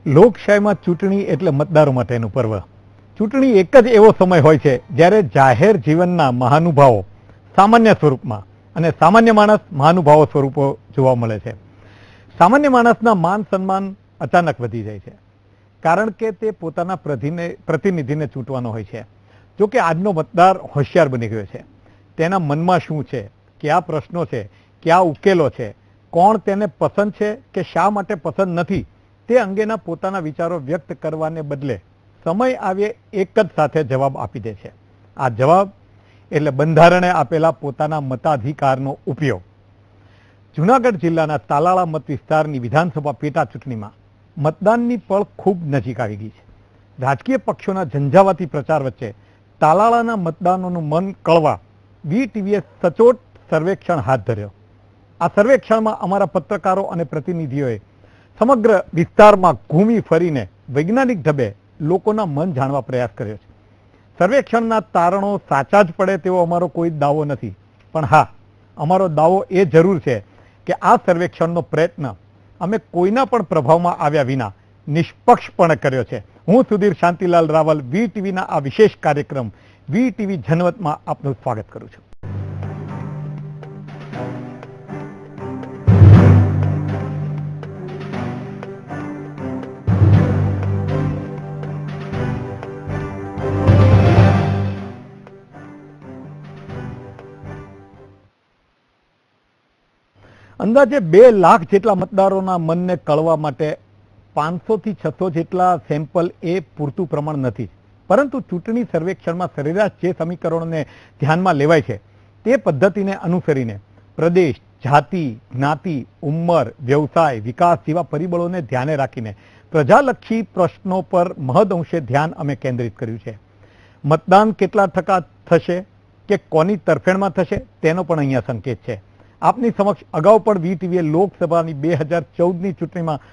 લોકશાહીમાં ચૂંટણી એટલે મતદારો માટેનું પર્વ. ચૂંટણી એક જ એવો સમય હોય છે જ્યારે જાહેર જીવનના મહાનુભાવો સામાન્ય સ્વરૂપમાં અને સામાન્ય માણસ મહાનુભાવો સ્વરૂપો જોવા મળે છે. સામાન્ય માણસના માન સન્માન અચાનક વધી જાય છે, કારણ કે તે પોતાના પ્રતિનિધિને ચૂંટવાનો હોય છે. જો કે આજનો મતદાર હોશિયાર બની ગયો છે. તેના મનમાં શું છે, કયા પ્રશ્નો છે, કયા ઉકેલો છે, કોણ તેને પસંદ છે કે શા માટે પસંદ નથી, તે અંગેના પોતાના વિચારો વ્યક્ત કરવાને બદલે સમય આવે એક જ સાથે જવાબ આપી દે છે. આ જવાબ એટલે બંધારણે આપેલા પોતાના મતાધિકારનો ઉપયોગ. જૂનાગઢ જિલ્લાના તાલાળા મત વિસ્તારની વિધાનસભા પેટા ચૂંટણીમાં મતદાનની પળ ખૂબ નજીક આવી ગઈ છે. રાજકીય પક્ષોના ઝંઝાવાતી પ્રચાર વચ્ચે તાલાળાના મતદારોનું મન કળવા VTVએ સચોટ સર્વેક્ષણ હાથ ધર્યો. આ સર્વેક્ષણમાં અમારા પત્રકારો અને પ્રતિનિધિઓએ સમગ્ર વિસ્તારમાં ઘૂમી ફરીને વૈજ્ઞાનિક ઢબે લોકોના મન જાણવા પ્રયાસ કર્યો છે. સર્વેક્ષણના તારણો સાચા જ પડે તેવો અમારો કોઈ દાવો નથી, પણ હા, અમારો દાવો એ જરૂર છે કે આ સર્વેક્ષણનો પ્રયત્ન અમે કોઈના પણ પ્રભાવમાં આવ્યા વિના નિષ્પક્ષપણે કર્યો છે. હું સુધીર શાંતિલાલ રાવલ VTVના આ વિશેષ કાર્યક્રમ VTV જનમતમાં આપનું સ્વાગત કરું છું. અંદાજે 2 લાખ જેટલા મતદારોના મનને કળવા માટે 500 થી 600 જેટલા સેમ્પલ એ પૂરતું પ્રમાણ નથી. પરંતુ ચૂંટણી સર્વેક્ષણમાં સરેરાશ જે સમીકરણોને ધ્યાનમાં લેવાય છે તે પદ્ધતિને અનુસરીને પ્રદેશ, જાતિ, જ્ઞાતિ, ઉંમર, વ્યવસાય, વિકાસ જેવા પરિબળોને ધ્યાને રાખીને પ્રજાલક્ષી પ્રશ્નો પર મહદઅંશે ધ્યાન અમે કેન્દ્રિત કર્યું છે. મતદાન કેટલા ટકા થશે કે કોની તરફેણમાં થશે તેનો પણ અહીંયા સંકેત છે. આપની સમક્ષ અગાઉ પણ VTVએ લોકસભાની 2014ની ચૂંટણીમાં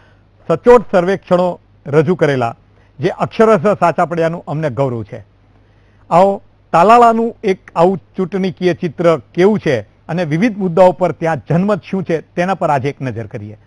સચોટ સર્વેક્ષણો રજૂ કરેલા, જે અક્ષરશઃ સાચા પડ્યાનું અમને ગૌરવ છે. આવો તાલાળાનું એક આવું ચૂંટણીકીય ચિત્ર કેવું છે અને વિવિધ મુદ્દાઓ પર ત્યાં જનમત શું છે તેના પર આજે એક નજર કરીએ.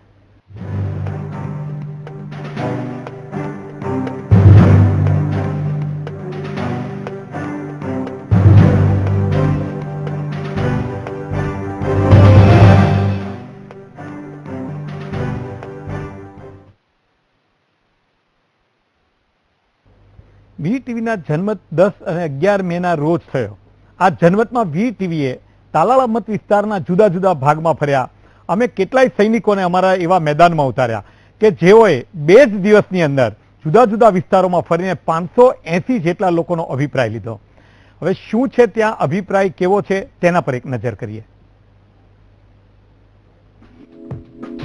VTVના જનમત 10 અને 11 મેના રોજ થયો. આ જનમતમાં VTVએ તાલાળા મત વિસ્તારના જુદા જુદા ભાગમાં ફર્યા. અમે કેટલાય સૈનિકોને અમારા એવા મેદાનમાં ઉતાર્યા કે જેઓએ 2 જ દિવસની અંદર જુદા જુદા વિસ્તારોમાં ફરીને 580 જેટલા લોકોનો અભિપ્રાય લીધો. હવે શું છે ત્યાં અભિપ્રાય કેવો છે તેના પર એક નજર કરીએ.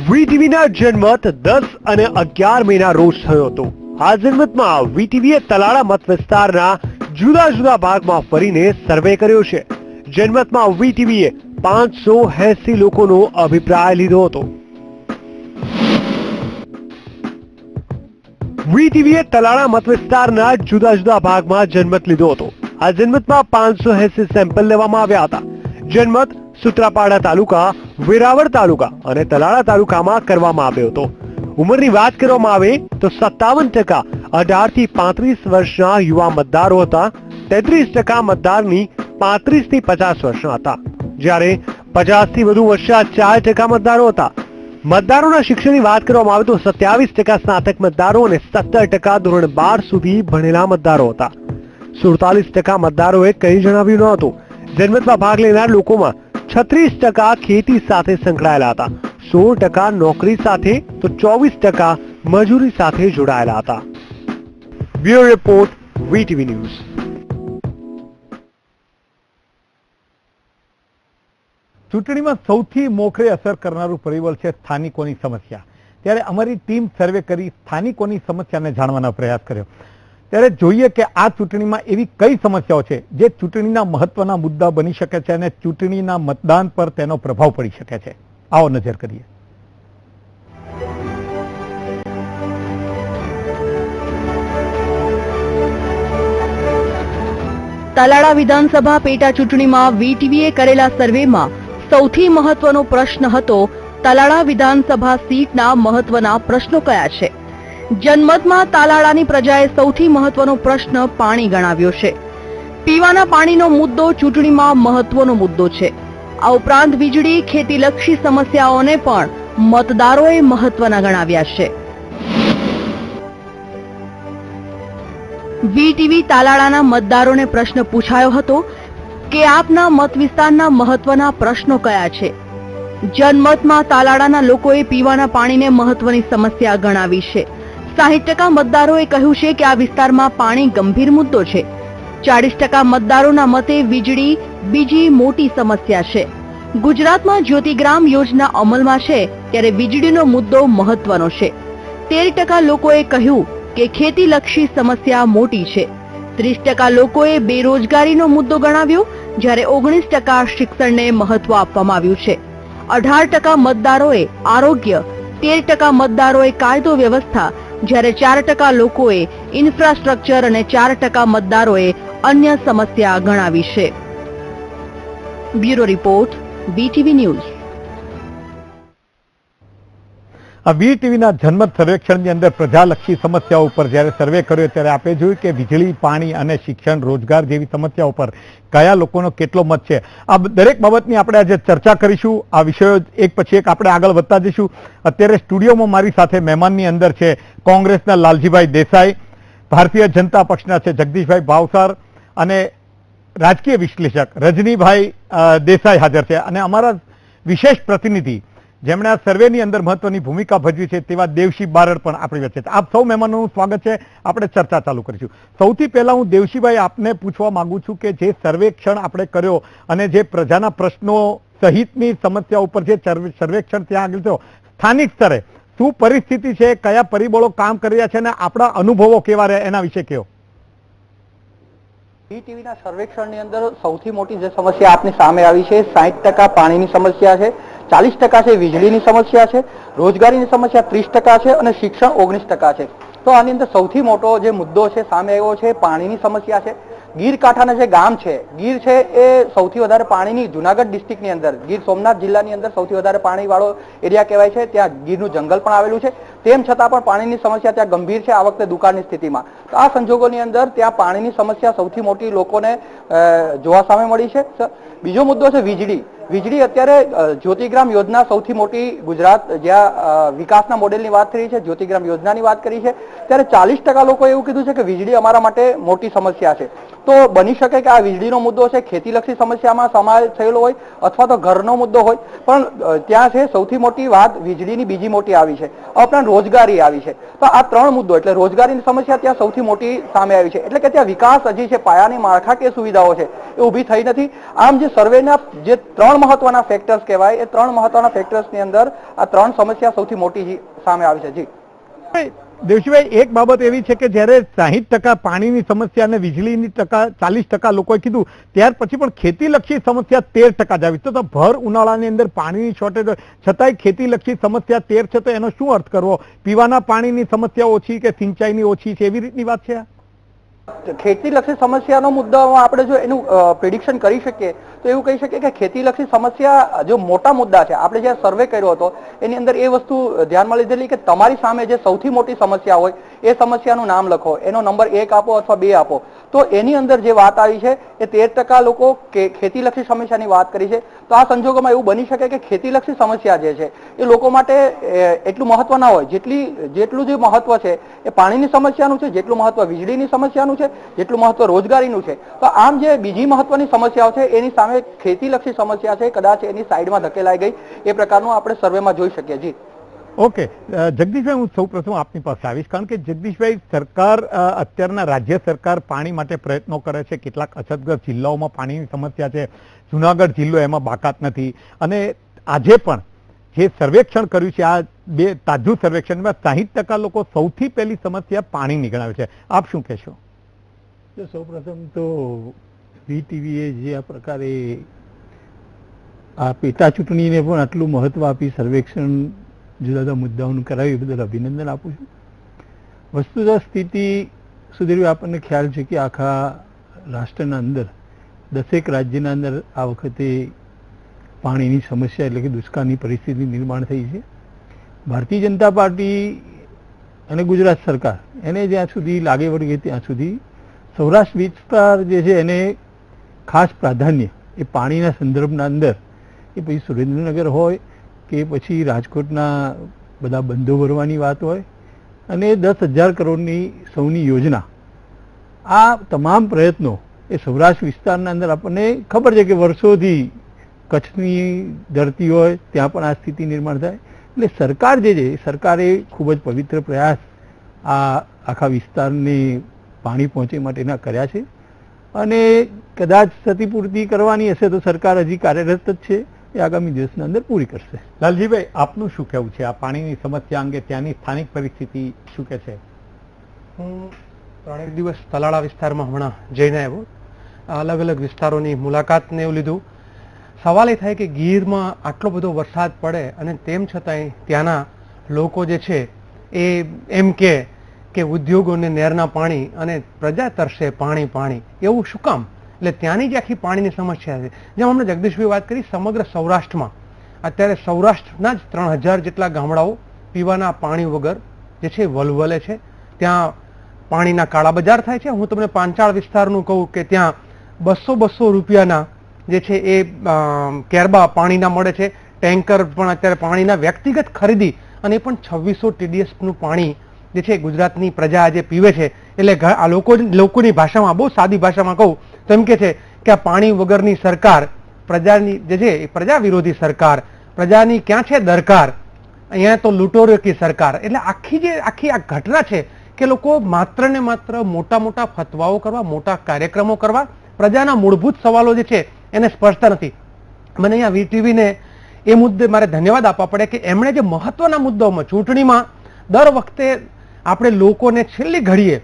VTVના જનમત 10 અને 11 મેના રોજ થયો હતો. આ જનમતમાં VTVએ તાલાળા મત વિસ્તારના જુદા જુદા ભાગમાં ફરીને સર્વે કર્યો છે. જનમતમાં VTVએ 580 લોકોનો અભિપ્રાય લીધો હતો. VTVએ તાલાળા મત વિસ્તારના જુદા જુદા ભાગમાં જનમત લીધો હતો. આ જનમતમાં 580 સેમ્પલ લેવામાં આવ્યા હતા. જનમત સુત્રાપાડા તાલુકા, વેરાવળ તાલુકા અને તાલાળા તાલુકામાં કરવામાં આવ્યો હતો. ઉંમરની વાત કરવામાં આવે તો 57% 18 થી 35 વર્ષના યુવા મતદારો હતા. 33% મતદારની 35 થી 50 વર્ષના હતા, જ્યારે 50 થી વધુ વર્ષના 4% મતદારો હતા. મતદારોના શિક્ષણની વાત કરવામાં આવે તો 27% સ્નાતક મતદારો અને 17% ધોરણ 12 સુધી ભણેલા મતદારો હતા. 47% મતદારોએ કંઈ જણાવ્યું ન હતું. જનમતમાં ભાગ લેનાર લોકોમાં 36% ખેતી સાથે સંકળાયેલા હતા, 16% નોકરી સાથે તો 24% મજૂરી સાથે જોડાયેલા હતા. Bureau report, VTV news. ચૂંટણીમાં સૌથી મોખરે અસર કરનારું પરિબળ છે સ્થાનિકોની સમસ્યા. ત્યારે અમારી ટીમ સર્વે કરી સ્થાનિકોની સમસ્યાને જાણવાનો પ્રયાસ કર્યો. ત્યારે જોઈએ કે આ ચૂંટણીમાં એવી કઈ સમસ્યાઓ છે જે ચૂંટણીના મહત્વના મુદ્દા બની શકે છે અને ચૂંટણીના મતદાન પર તેનો પ્રભાવ પડી શકે છે. આવો નજર કરીએ. તાલાળા વિધાનસભા પેટા ચૂંટણીમાં VTVએ કરેલા સર્વેમાં સૌથી મહત્વનો પ્રશ્ન હતો તાલાળા વિધાનસભા સીટના મહત્વના પ્રશ્નો કયા છે. જનમતમાં તાલાળાની પ્રજાએ સૌથી મહત્વનો પ્રશ્ન પાણી ગણાવ્યો છે. પીવાના પાણીનો મુદ્દો ચૂંટણીમાં મહત્વનો મુદ્દો છે. આ ઉપરાંત વીજળી, ખેતીલક્ષી સમસ્યાઓને પણ મતદારોએ મહત્વના ગણાવ્યા છે. વીટીવી તાલાળાના મતદારોને પ્રશ્ન પૂછાયો હતો કે આપના મત વિસ્તારના મહત્વના પ્રશ્નો કયા છે. જનમતમાં તાલાળાના લોકોએ પીવાના પાણીને મહત્વની સમસ્યા ગણાવી છે. 60% મતદારોએ કહ્યું છે કે આ વિસ્તારમાં પાણી ગંભીર મુદ્દો છે. 40% મતદારોના મતે વીજળી બીજી મોટી સમસ્યા છે. ગુજરાતમાં જ્યોતિગ્રામ યોજના અમલમાં છે ત્યારે વીજળીનો મુદ્દો મહત્વનો છે. 13% લોકોએ કહ્યું કે ખેતીલક્ષી સમસ્યા મોટી છે. 30% લોકોએ બેરોજગારીનો મુદ્દો ગણાવ્યો, જ્યારે 19% શિક્ષણને મહત્વ આપવામાં આવ્યું છે. 18% મતદારોએ આરોગ્ય, 13% મતદારોએ કાયદો વ્યવસ્થા, જ્યારે 4% લોકોએ ઇન્ફ્રાસ્ટ્રક્ચર અને 4% મતદારોએ અન્ય સમસ્યા ગણાવી છે. Bureau report, VTV news. આ વીટીવીના જનમત સર્વેક્ષણની અંદર પ્રજાલક્ષી સમસ્યાઓ ઉપર જ્યારે સર્વે કર્યો ત્યારે આપણે જોયું કે વીજળી, પાણી અને શિક્ષણ, રોજગાર જેવી સમસ્યાઓ પર કયા લોકોનો કેટલો મત છે. આ દરેક બાબતની આપણે આજે ચર્ચા કરીશું. આ વિષયો એક પછી એક આપણે આગળ વધતા જઈશું. અત્યારે સ્ટુડિયોમાં મારી સાથે મહેમાનની અંદર છે કોંગ્રેસના લાલજીભાઈ દેસાઈ, ભારતીય જનતા પક્ષના છે જગદીશભાઈ ભાવસાર અને રાજકીય વિશ્લેષક રજનીભાઈ દેસાઈ હાજર છે, અને અમારા વિશેષ પ્રતિનિધિ જેમણે આ સર્વેની અંદર મહત્વની ભૂમિકા ભજવી છે તેવા દેવશી બારડ પણ આપણી વચ્ચે છે. આપ સૌ મહેમાનોનું સ્વાગત છે. આપણે ચર્ચા ચાલુ કરીશું. સૌથી પહેલા હું દેવશીભાઈ આપને પૂછવા માંગુ છું કે જે સર્વેક્ષણ આપણે કર્યો અને જે પ્રજાના પ્રશ્નો સહિતની સમસ્યા ઉપર જે સર્વેક્ષણ ત્યાં આગળ થયો, સ્થાનિક સ્તરે શું પરિસ્થિતિ છે, કયા પરિબળો કામ કરી રહ્યા છે અને આપણા અનુભવો કેવા રહ્યા એના વિશે કહો. વીટીવીના સર્વેક્ષણની અંદર સૌથી મોટી જે સમસ્યા આપની સામે આવી છે 60% પાણીની સમસ્યા છે, 40% છે વીજળીની સમસ્યા છે, રોજગારીની સમસ્યા 30% છે અને શિક્ષણ 19% છે. તો આની અંદર સૌથી મોટો જે મુદ્દો છે સામે આવ્યો છે પાણીની સમસ્યા છે. ગીર કાંઠાના જે ગામ છે, ગીર છે એ સૌથી વધારે પાણીની જુનાગઢ ડિસ્ટ્રિક્ટની અંદર, ગીર સોમનાથ જિલ્લાની અંદર સૌથી વધારે પાણીવાળો એરિયા કહેવાય છે. ત્યાં ગીરનું જંગલ પણ આવેલું છે. તેમ છતાં પણ પાણીની સમસ્યા ત્યાં ગંભીર છે આ વખતે દુકાળની સ્થિતિમાં. તો આ સંજોગોની અંદર ત્યાં પાણીની સમસ્યા સૌથી મોટી લોકોને જોવા સામે મળી છે. બીજો મુદ્દો છે વીજળી. વીજળી અત્યારે જ્યોતિગ્રામ યોજના સૌથી મોટી ગુજરાત જ્યાં વિકાસના મોડેલની વાત કરી છે, જ્યોતિગ્રામ યોજનાની વાત કરી છે, ત્યારે 40% લોકોએ એવું કીધું છે કે વીજળી અમારા માટે મોટી સમસ્યા છે. તો બની શકે કે આ વીજળીનો મુદ્દો છે ખેતીલક્ષી સમસ્યામાં સમાવેશ થયેલો હોય અથવા તો ઘરનો મુદ્દો હોય, પણ ત્યાં છે સૌથી મોટી વાત વીજળીની બીજી મોટી આવી છે. ઉપરાંત રોજગારી આવી છે. તો આ 3 મુદ્દો એટલે રોજગારીની સમસ્યા ત્યાં સૌથી મોટી સામે આવી છે. એટલે કે ત્યાં વિકાસ હજી છે, પાયાની માળખાકીય સુવિધાઓ છે એ ઊભી થઈ નથી. આમ જે સર્વેના જે 3 મહત્વના ફેક્ટર્સ કહેવાય એ 3 મહત્વના ફેક્ટર્સની અંદર આ 3 સમસ્યા સૌથી મોટી સામે આવી છે. જી દેવશીભાઈ, એક બાબત એવી છે કે જ્યારે 60% પાણીની સમસ્યા અને વીજળીની 40% લોકોએ કીધું, ત્યાર પછી પણ ખેતીલક્ષી સમસ્યા 13% જ આવી. તો ભર ઉનાળાની અંદર પાણીની શોર્ટેજ છતાંય ખેતીલક્ષી સમસ્યા 13 છે, તો એનો શું અર્થ કરવો? પીવાના પાણીની સમસ્યા ઓછી કે સિંચાઈની ઓછી છે એવી રીતની વાત છે? ખેતીલક્ષી સમસ્યાનો મુદ્દો આપણે જો એનું પ્રિડિક્શન કરી શકીએ તો એવું કહી શકીએ કે ખેતીલક્ષી સમસ્યા જો મોટા મુદ્દા છે. આપણે જે સર્વે કર્યો હતો એની અંદર એ વસ્તુ ધ્યાનમાં લીધેલી કે તમારી સામે જે સૌથી મોટી સમસ્યા હોય એ સમસ્યાનું નામ લખો, એનો નંબર 1 આપો અથવા 2 આપો. તો એની અંદર જે વાત આવી છે એ 13% લોકો ખેતીલક્ષી સમસ્યાની વાત કરી છે. તો આ સંજોગોમાં એવું બની શકે કે ખેતીલક્ષી સમસ્યા જે છે એ લોકો માટે એટલું મહત્વ ના હોય જેટલું જે મહત્વ છે એ પાણીની સમસ્યાનું છે, જેટલું મહત્વ વીજળીની સમસ્યાનું છે, જેટલું મહત્વ રોજગારીનું છે. તો આમ જે બીજી મહત્વની સમસ્યાઓ છે એની સામે ખેતીલક્ષી સમસ્યા છે કદાચ એની સાઈડમાં ધકેલાઈ ગઈ એ પ્રકારનું આપણે સર્વેમાં જોઈ શકીએ. જી ઓકે જગદીશભાઈ, હું સૌપ્રથમ આપની પાસે આવીશ, કારણ કે જગદીશભાઈ, સરકાર અત્યારના રાજ્ય સરકાર પાણી માટે પ્રયત્નો કરે છે. કેટલાક અછતગ્રસ્ત જિલ્લાઓમાં પાણીની સમસ્યા છે. જુનાગઢ જિલ્લો એમાં બાકાત નથી. અને આજે પણ જે સર્વેક્ષણ કર્યું છે, આ બે તાજું સર્વેક્ષણમાં 60% લોકો સૌથી પહેલી સમસ્યા પાણીની ગણાવે છે. આપ શું કહેશો? સૌપ્રથમ તો વીટીવીએ જે આ પ્રકારે આ પેટા ચૂંટણીને પણ આટલું મહત્વ આપી સર્વેક્ષણ જુદા જુદા મુદ્દાઓનું કરાવ્યું એ બદલ અભિનંદન આપું છું. વસ્તુતઃ સ્થિતિ સુધીર આપણને ખ્યાલ છે કે આખા રાષ્ટ્રના અંદર 10 રાજ્યના અંદર આ વખતે પાણીની સમસ્યા એટલે કે દુષ્કાળની પરિસ્થિતિ નિર્માણ થઈ છે. ભારતીય જનતા પાર્ટી અને ગુજરાત સરકાર એને જ્યાં સુધી લાગે વળગે ત્યાં સુધી સૌરાષ્ટ્ર વિસ્તાર જે છે એને ખાસ પ્રાધાન્ય એ પાણીના સંદર્ભના અંદર એ પછી સુરેન્દ્રનગર હોય કે પછી રાજકોટના બધા બંધો ભરવાની વાત હોય અને 10,000 કરોડની સૌની યોજના, આ તમામ પ્રયત્નો એ સૌરાષ્ટ્ર વિસ્તારના અંદર આપણને ખબર છે કે વર્ષોથી કચ્છની ધરતી હોય ત્યાં પણ આ સ્થિતિ નિર્માણ થાય. એટલે સરકાર જે છે સરકારે ખૂબ જ પવિત્ર પ્રયાસ આ આખા વિસ્તારને પાણી પહોંચે માટેના કર્યા છે અને કદાચ ક્ષતિપૂર્તિ કરવાની હશે તો સરકાર હજી કાર્યરત જ છે, એ આગામી દિવસના અંદર પૂરી કરશે. લાલજીભાઈ, આપનું શું કહેવું છે આ પાણીની સમસ્યા અંગે? ત્યાંની સ્થાનિક પરિસ્થિતિ શું કહે છે? હું 3 દિવસ તલાળા વિસ્તારમાં હમણાં જઈને આવ્યો, અલગ અલગ વિસ્તારોની મુલાકાતને એવું લીધું. સવાલ એ થાય કે ગીરમાં આટલો બધો વરસાદ પડે અને તેમ છતાંય ત્યાંના લોકો જે છે એ એમ કે ઉદ્યોગોને નહેરના પાણી અને પ્રજા તરસે પાણી પાણી, એવું શું કામ? એટલે ત્યાંની જે આખી પાણીની સમસ્યા છે, જેમ હમણાં જગદીશભાઈ વાત કરી, સમગ્ર સૌરાષ્ટ્રમાં અત્યારે સૌરાષ્ટ્રના જ 3,000 જેટલા ગામડાઓ પીવાના પાણી વગર જે છે વલવલે છે. ત્યાં પાણીના કાળા બજાર થાય છે. હું તમને પાંચાળ વિસ્તારનું કહું કે ત્યાં 200 રૂપિયાના જે છે એ કેરબા પાણીના મળે છે. ટેન્કર પણ અત્યારે પાણીના વ્યક્તિગત ખરીદી અને એ પણ 2600 TDSનું પાણી જે છે ગુજરાતની પ્રજા આજે પીવે છે. એટલે આ લોકોની ભાષામાં, બહુ સાદી ભાષામાં કહું તો એમ કે છે કે આ પાણી વગરની સરકાર, પ્રજાની જે છે એ પ્રજા વિરોધી સરકાર, પ્રજાની ક્યાં છે દરકાર, અહીંયા તો લૂંટોરો કી સરકાર. એટલે આખી આ ઘટના છે કે લોકો માત્ર ને માત્ર મોટા મોટા ફતવાઓ કરવા, મોટા કાર્યક્રમો કરવા, પ્રજાના મૂળભૂત સવાલો જે છે એને સ્પર્શતા નથી. મને અહીંયા VTVને એ મુદ્દે મારે ધન્યવાદ આપવા પડે કે એમણે જે મહત્વના મુદ્દાઓમાં, ચૂંટણીમાં દર વખતે આપણે લોકોને છેલ્લી ઘડીએ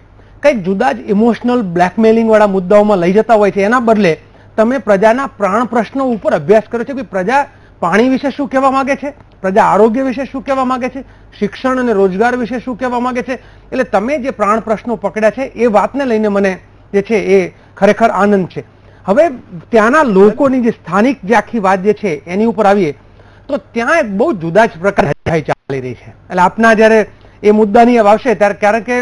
કંઈક જુદા જ ઇમોશનલ બ્લેકમેલિંગ વાળા મુદ્દાઓમાં લઈ જતા હોય છે, એના બદલે તમે પ્રજાના પ્રાણ પ્રશ્નો ઉપર અભ્યાસ કરો છો કે પ્રજા પાણી વિશે શું કહેવા માંગે છે, પ્રજા આરોગ્ય વિશે શું કહેવા માંગે છે, શિક્ષણ અને રોજગાર વિશે શું કહેવા માંગે છે. એટલે તમે જે પ્રાણ પ્રશ્નો પકડ્યા છે એ વાતને લઈને મને જે છે એ ખરેખર આનંદ છે. હવે ત્યાંના લોકોની જે સ્થાનિક જે આખી વાત જે છે એની ઉપર આવીએ તો ત્યાં એક બહુ જુદા જ પ્રકાર ચાલી રહી છે. એટલે આપના જયારે એ મુદ્દાની આવશે ત્યારે, કારણ કે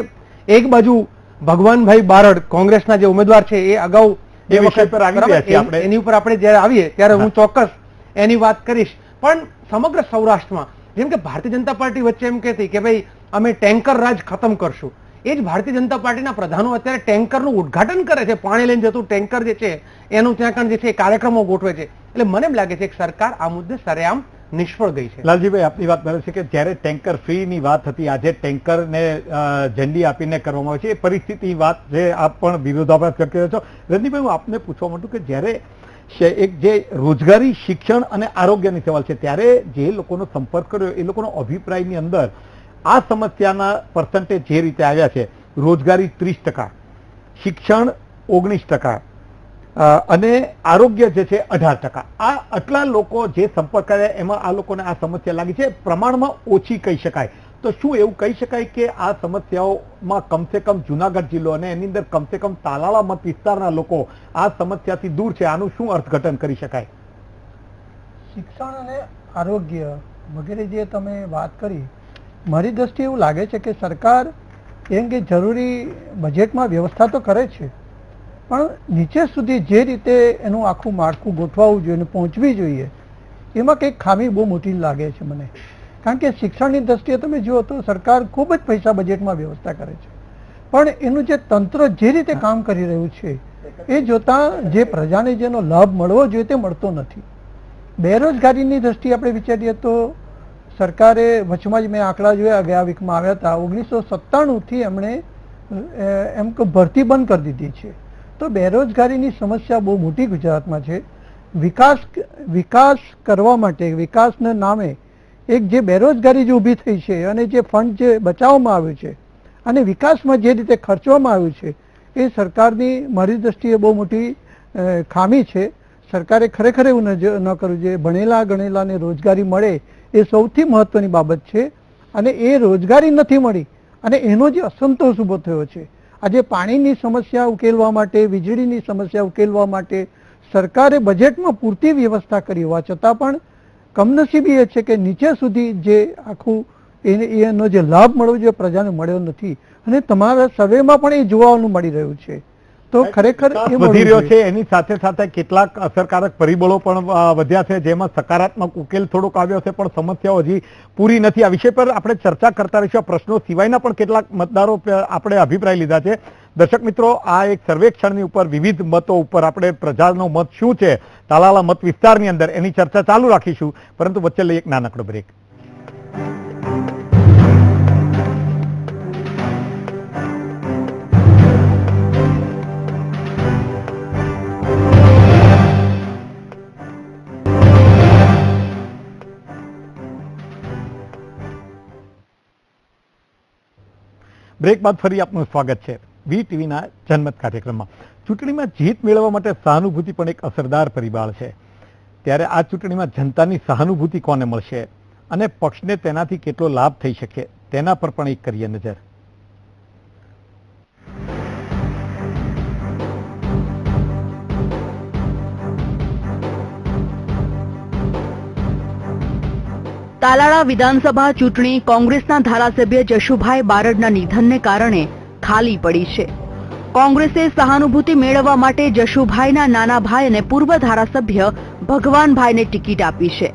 એક બાજુ ભગવાનભાઈ બારડ કોંગ્રેસના જે ઉમેદવાર છે એ અગાઉ એની ઉપર આપણે જયારે આવીએ ત્યારે હું ચોક્કસ એની વાત કરીશ. પણ સમગ્ર સૌરાષ્ટ્રમાં જેમ કે ભારતીય જનતા પાર્ટી વચ્ચે એમ કહેતી કે ભાઈ અમે ટેન્કર રાજ ખતમ કરશું, એ જ ભારતીય જનતા પાર્ટીના પ્રધાનો અત્યારે ટેન્કરનું ઉદ્ઘાટન કરે છે. પાણી લઈને જતું ટેન્કર જે છે એનું ત્યાં કણ જે છે કાર્યક્રમો ગોઠવે છે. એટલે મને એમ લાગે છે કે સરકાર આ મુદ્દે સરેઆમ નિષ્ફળ ગઈ છે. લાલજીભાઈ, આપની વાત બરાબર છે કે જ્યારે ટેન્કર ફ્રીની વાત હતી, આજે ટેન્કરને ઝંડી આપીને કરવામાં આવે છે, એ પરિસ્થિતિની વાત જે આપ પણ વિરોધાભાસ કરી રહ્યો છો. રજનીભાઈ, હું આપને પૂછવા માંગુ કે જ્યારે એક જે રોજગારી, શિક્ષણ અને આરોગ્યની સવાલ છે, ત્યારે જે લોકોનો સંપર્ક કર્યો એ લોકોનો અભિપ્રાયની અંદર આ સમસ્યાના પર્સન્ટેજ જે રીતે આવ્યા છે, રોજગારી 30%, શિક્ષણ 19% અને આરોગ્ય જે છે 18%, આ આટલા લોકો જે સંપર્ક કર્યા એમાં આ લોકોને આ સમસ્યા લાગી છે, પ્રમાણમાં ઓછી કહી શકાય. તો શું એવું કહી શકાય કે આ સમસ્યાઓમાં કમસે કમ જુનાગઢ જિલ્લો અને એની અંદર કમસે કમ તાલાળા મત વિસ્તારના લોકો આ સમસ્યાથી દૂર છે? આનું શું અર્થઘટન કરી શકાય? શિક્ષણ અને આરોગ્ય વગેરે જે તમે વાત કરી, મારી દ્રષ્ટિએ એવું લાગે છે કે સરકાર એમ કે જરૂરી બજેટમાં વ્યવસ્થા તો કરે છે, પણ નીચે સુધી જે રીતે એનું આખું માળખું ગોઠવાવું જોઈએ, પહોંચવી જોઈએ, એમાં કંઈક ખામી બહુ મોટી લાગે છે મને. કારણ કે શિક્ષણની દ્રષ્ટિએ તમે જુઓ તો સરકાર ખૂબ જ પૈસા બજેટમાં વ્યવસ્થા કરે છે, પણ એનું જે તંત્ર જે રીતે કામ કરી રહ્યું છે એ જોતા જે પ્રજાને જેનો લાભ મળવો જોઈએ તે મળતો નથી. બેરોજગારીની દ્રષ્ટિએ આપણે વિચારીએ તો સરકારે વચમાં જ મેં આંકડા જોયા, ગયા વીકમાં આવ્યા હતા, 1997થી એમણે એમ કે ભરતી બંધ કરી દીધી છે. તો બેરોજગારીની સમસ્યા બહુ મોટી ગુજરાતમાં છે. વિકાસ કરવા માટે, વિકાસના નામે એક જે બેરોજગારી જે ઊભી થઈ છે અને જે ફંડ જે બચાવવામાં આવ્યું છે અને વિકાસમાં જે રીતે ખર્ચવામાં આવ્યું છે એ સરકારની મારી દ્રષ્ટિએ બહુ મોટી ખામી છે. સરકારે ખરેખર એવું ન કરવું જોઈએ. ભણેલા ગણેલાને રોજગારી મળે એ સૌથી મહત્વની બાબત છે, અને એ રોજગારી નથી મળી અને એનો જે અસંતોષ ઊભો થયો છે. આજે પાણીની સમસ્યા ઉકેલવા માટે, વીજળીની સમસ્યા ઉકેલવા માટે સરકારે બજેટમાં પૂરતી વ્યવસ્થા કરી હોવા છતાં પણ કમનસીબી એ છે કે નીચે સુધી જે આખું એનો જે લાભ મળવો જોઈએ પ્રજાને મળ્યો નથી, અને તમારા સર્વેમાં પણ એ જોવાનું મળી રહ્યું છે. તો ખરેખર એ વધી રહ્યો છે. એની સાથે સાથે કેટલાક અસરકારક પરિબળો પણ વધ્યા છે, જેમાં સકારાત્મક ઉકેલ થોડોક આવ્યો છે, પણ સમસ્યાઓ હજી પૂરી નથી. આ વિષય પર આપણે ચર્ચા કરતા રહીશું. પ્રશ્નો સિવાયના પણ કેટલાક મતદારો આપણે અભિપ્રાય લીધા છે. દર્શક મિત્રો, આ એક સર્વેક્ષણની ઉપર વિવિધ મતો ઉપર આપણે પ્રજાનો મત શું છે તાલાલા મત વિસ્તારની અંદર એની ચર્ચા ચાલુ રાખીશું, પરંતુ વચ્ચે લઈ એક નાનકડો બ્રેક. બ્રેક બાદ ફરી આપનું સ્વાગત છે વીટીવીના જનમત કાર્યક્રમમાં. ચૂંટણીમાં જીત મેળવવા માટે સહાનુભૂતિ પણ એક અસરદાર પરિબળ છે. ત્યારે આ ચૂંટણીમાં જનતાની સહાનુભૂતિ કોને મળશે અને પક્ષને તેનાથી કેટલો લાભ થઈ શકે તેના પર પણ એક કરીએ નજર. તાલાળા વિધાનસભા ચૂંટણી કોંગ્રેસના ધારાસભ્ય જશુભાઈ બારડના નિધનને કારણે ખાલી પડી છે. કોંગ્રેસે સહાનુભૂતિ મેળવવા માટે જશુભાઈના નાના ભાઈ અને પૂર્વ ધારાસભ્ય ભગવાનભાઈને ટિકિટ આપી છે.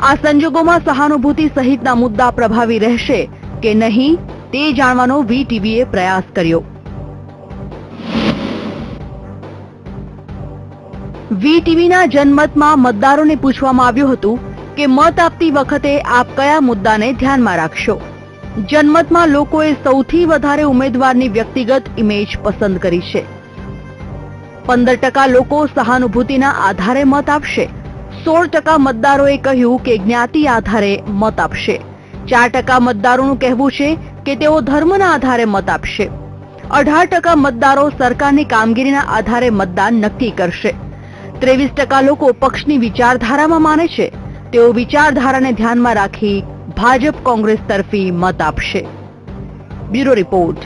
આ સંજોગોમાં સહાનુભૂતિ સહિતના મુદ્દા પ્રભાવી રહેશે કે નહીં તે જાણવાનો વીટીવીએ પ્રયાસ કર્યો. વીટીવીના જનમતમાં મતદારોને પૂછવામાં આવ્યું હતું કે મત આપતી વખતે આપ કયા મુદ્દાને ધ્યાનમાં રાખશો. જનમતમાં લોકોએ સૌથી વધારે ઉમેદવારની વ્યક્તિગત ઇમેજ પસંદ કરી છે. 15% લોકો સહાનુભૂતિના આધારે મત આપશે. 16% મતદારોએ કહ્યું કે જ્ઞાતિ આધારે મત આપશે. 4% મતદારોનું કહેવું છે કે તેઓ ધર્મના આધારે મત આપશે. 18% મતદારો સરકારની કામગીરીના આધારે મતદાન નક્કી કરશે. 23% લોકો પક્ષની વિચારધારામાં માને છે. તેઓ વિચારધારાને ધ્યાનમાં રાખી ભાજપ કોંગ્રેસ તરફી મત આપશે. Bureau report,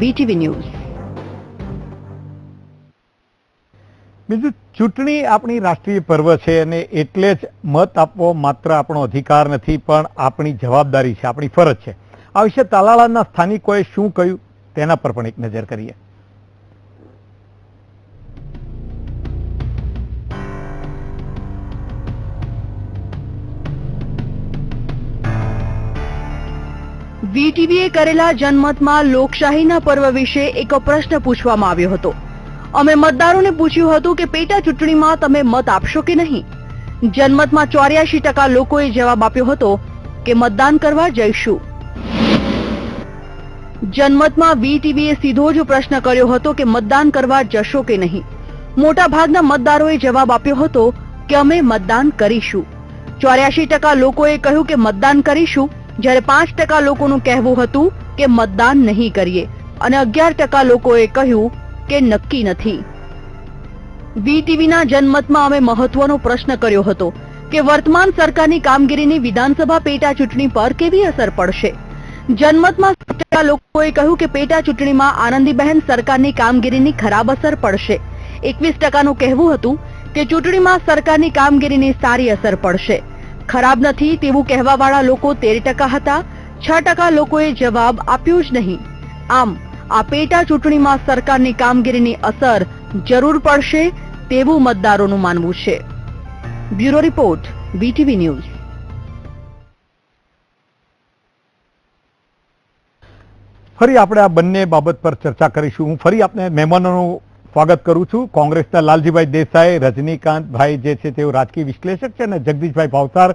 VTV news. બીજું, ચૂંટણી આપણી રાષ્ટ્રીય પર્વ છે અને એટલે જ મત આપવો માત્ર આપણો અધિકાર નથી પણ આપણી જવાબદારી છે, આપણી ફરજ છે. આ વિશે તાલાળાના સ્થાનિકોએ શું કહ્યું તેના પર પણ એક નજર કરીએ. વીટીવીએ કરેલા જનમતમાં લોકશાહીના પર્વ વિશે એક પ્રશ્ન પૂછવામાં આવ્યો હતો. અમે મતદારોને પૂછ્યું હતું કે પેટા ચૂંટણીમાં તમે મત આપશો કે નહીં. જનમતમાં 84% લોકોએ જવાબ આપ્યો હતો કે મતદાન કરવા જઈશું. જનમતમાં વીટીવીએ સીધો જ પ્રશ્ન કર્યો હતો કે મતદાન કરવા જશો કે નહીં. મોટા ભાગના મતદારોએ જવાબ આપ્યો હતો કે અમે મતદાન કરીશું. 84% લોકોએ કહ્યું કે મતદાન કરીશું, જ્યારે 5% લોકોનું કહેવું હતું કે મતદાન નહીં કરીએ અને 11% લોકોએ કહ્યું કે નક્કી નથી. વીટીવીના જનમતમાં અમે મહત્વનો પ્રશ્ન કર્યો હતો કે વર્તમાન સરકારની કામગીરીની વિધાનસભા પેટા ચૂંટણી પર કેવી અસર પડશે. જનમતમાં 7% લોકોએ કહ્યું કે પેટા ચૂંટણીમાં આનંદીબહેન સરકારની કામગીરીની ખરાબ અસર પડશે. 21%નું કહેવું હતું કે ચૂંટણીમાં સરકારની કામગીરીની સારી અસર પડશે. ખરાબ નથી તેવું કહેવાવાળા લોકો 13% હતા. 6% લોકોએ જવાબ આપ્યો જ નહીં. આમ આ પેટા ચૂંટણીમાં સરકારની કામગીરીની અસર જરૂર પડશે તેવું મતદારોનું માનવું છે. Bureau report, VTV news. ફરી આપણે આ બંને બાબત પર ચર્ચા કરીશું. હું ફરી આપને મહેમાનોનું સ્વાગત કરું છું. કોંગ્રેસના લાલજીભાઈ દેસાઈ, રજનીકાંતભાઈ જે છે તેઓ રાજકીય વિશ્લેષક છે અને જગદીશભાઈ ભાવસાર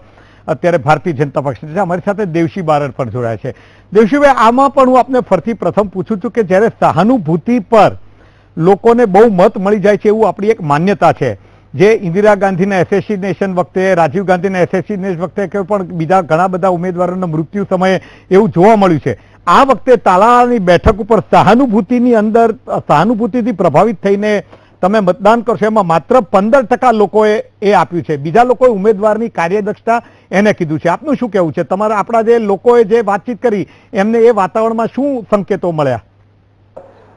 અત્યારે ભારતીય જનતા પક્ષ છે. અમારી સાથે દેવશી બારડ પણ જોડાયા છે. દેવશીભાઈ, આમાં પણ હું આપને ફરીથી પ્રથમ પૂછું છું કે જ્યારે સહાનુભૂતિ પર લોકોને બહુ મત મળી જાય છે એવું આપણી એક માન્યતા છે, જે ઇન્દિરા ગાંધીના એસેસિનેશન વખતે, રાજીવ ગાંધીના એસેસિનેશન વખતે કે પણ બીજા ઘણા બધા ઉમેદવારોના મૃત્યુ સમયે એવું જોવા મળ્યું છે. આ વખતે તાલાળાની બેઠક ઉપર સહાનુભૂતિની અંદર સહાનુભૂતિથી પ્રભાવિત થઈને તમે મતદાન કરશો એમાં માત્ર 15% લોકોએ એ આપ્યું છે. બીજા લોકોએ ઉમેદવારની કાર્યદક્ષતા એને કીધું છે. આપનું શું કહેવું છે? તમારા આપણા જે લોકોએ જે વાતચીત કરી એમને એ વાતાવરણમાં શું સંકેતો મળ્યા?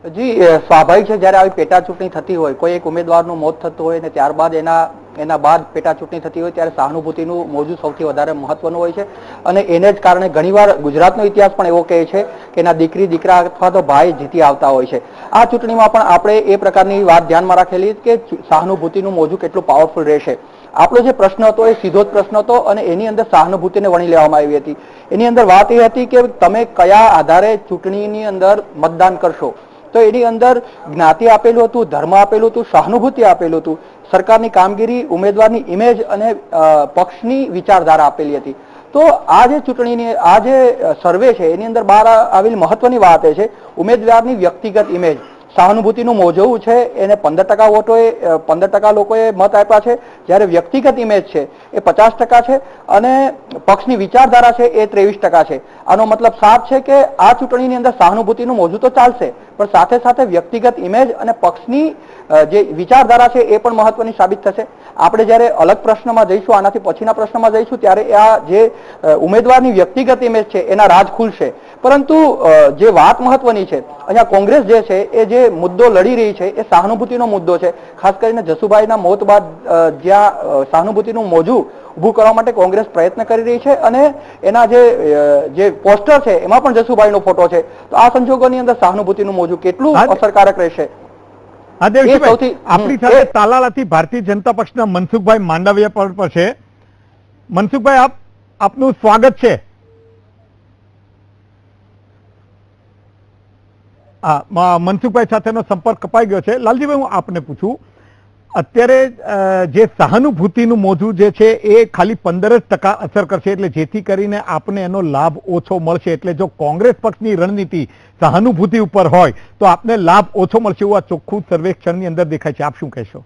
જી, સ્વાભાવિક છે જ્યારે આવી પેટા ચૂંટણી થતી હોય, કોઈ એક ઉમેદવારનું મોત થતું હોય ને ત્યારબાદ એના એના બાદ પેટા ચૂંટણી થતી હોય ત્યારે સહાનુભૂતિનું મોજું સૌથી વધારે મહત્વનું હોય છે અને એને જ કારણે ઘણીવાર ગુજરાતનો ઇતિહાસ પણ એવો કહે છે કે એના દીકરી દીકરા અથવા તો ભાઈ જીતી આવતા હોય છે. આ ચૂંટણીમાં પણ આપણે એ પ્રકારની વાત ધ્યાનમાં રાખેલી કે સહાનુભૂતિનું મોજું કેટલું પાવરફુલ રહેશે. આપણો જે પ્રશ્ન હતો એ સીધો જ પ્રશ્ન હતો અને એની અંદર સહાનુભૂતિને વણી લેવામાં આવી હતી. એની અંદર વાત એ હતી કે તમે કયા આધારે ચૂંટણીની અંદર મતદાન કરશો. તો એની અંદર જ્ઞાતિ આપેલું હતું, ધર્મ આપેલું હતું, સહાનુભૂતિ આપેલું હતું, સરકારની કામગીરી, ઉમેદવારની ઇમેજ અને પક્ષની વિચારધારા આપેલી હતી. તો આ જે ચૂંટણીની આ જે સર્વે છે એની અંદર બહાર આવેલી મહત્વની વાત એ છે ઉમેદવારની વ્યક્તિગત ઇમેજ. સહાનુભૂતિનું મોજું છે એને 15% વોટોએ 15% લોકોએ મત આપ્યા છે, જ્યારે વ્યક્તિગત ઇમેજ છે એ 50% છે અને પક્ષની વિચારધારા છે એ 23% છે. આનો મતલબ સાફ છે કે આ ચૂંટણીની અંદર સહાનુભૂતિનું મોજું તો ચાલશે પણ સાથે સાથે વ્યક્તિગત ઇમેજ અને પક્ષની જે વિચારધારા છે એ પણ મહત્વની સાબિત થશે. આપણે જ્યારે અલગ પ્રશ્નમાં જઈશું, આનાથી પછીના પ્રશ્નમાં જઈશું, ત્યારે આ જે ઉમેદવારની વ્યક્તિગત ઇમેજ છે એના રાજ ખુલશે. પરંતુ જે વાત મહત્વની છે અહીંયા કોંગ્રેસ જે છે એ જે મુદ્દો લડી રહી છે એ સહાનુભૂતિનો મુદ્દો છે. ખાસ કરીને જસુભાઈના મોત બાદ જ્યાં સહાનુભૂતિનું મોજું ઉભું કરવા માટે કોંગ્રેસ પ્રયત્ન કરી રહી છે અને એના જે પોસ્ટર છે એમાં પણ જસુભાઈનો ફોટો છે. તો આ સંજોગોની અંદર સહાનુભૂતિનું મોજું કેટલું અસરકારક રહેશે? આપણી સાથે તાલાળાથી ભારતીય જનતા પક્ષના મનસુખભાઈ માંડવિયા પર છે. મનસુખભાઈ, આપનું સ્વાગત છે. મનસુખભાઈ સાથેનો સંપર્ક કપાઈ ગયો છે. લાલજીભાઈ, હું આપને પૂછું, અત્યારે જે સહાનુભૂતિનું મોજું જે છે એ ખાલી 15% અસર કરશે, એટલે જેથી કરીને આપને એનો લાભ ઓછો મળશે. એટલે જો કોંગ્રેસ પક્ષની રણનીતિ સહાનુભૂતિ ઉપર હોય તો આપને લાભ ઓછો મળશે એવું આ ચોખ્ખું સર્વેક્ષણની અંદર દેખાય છે. આપ શું કહેશો?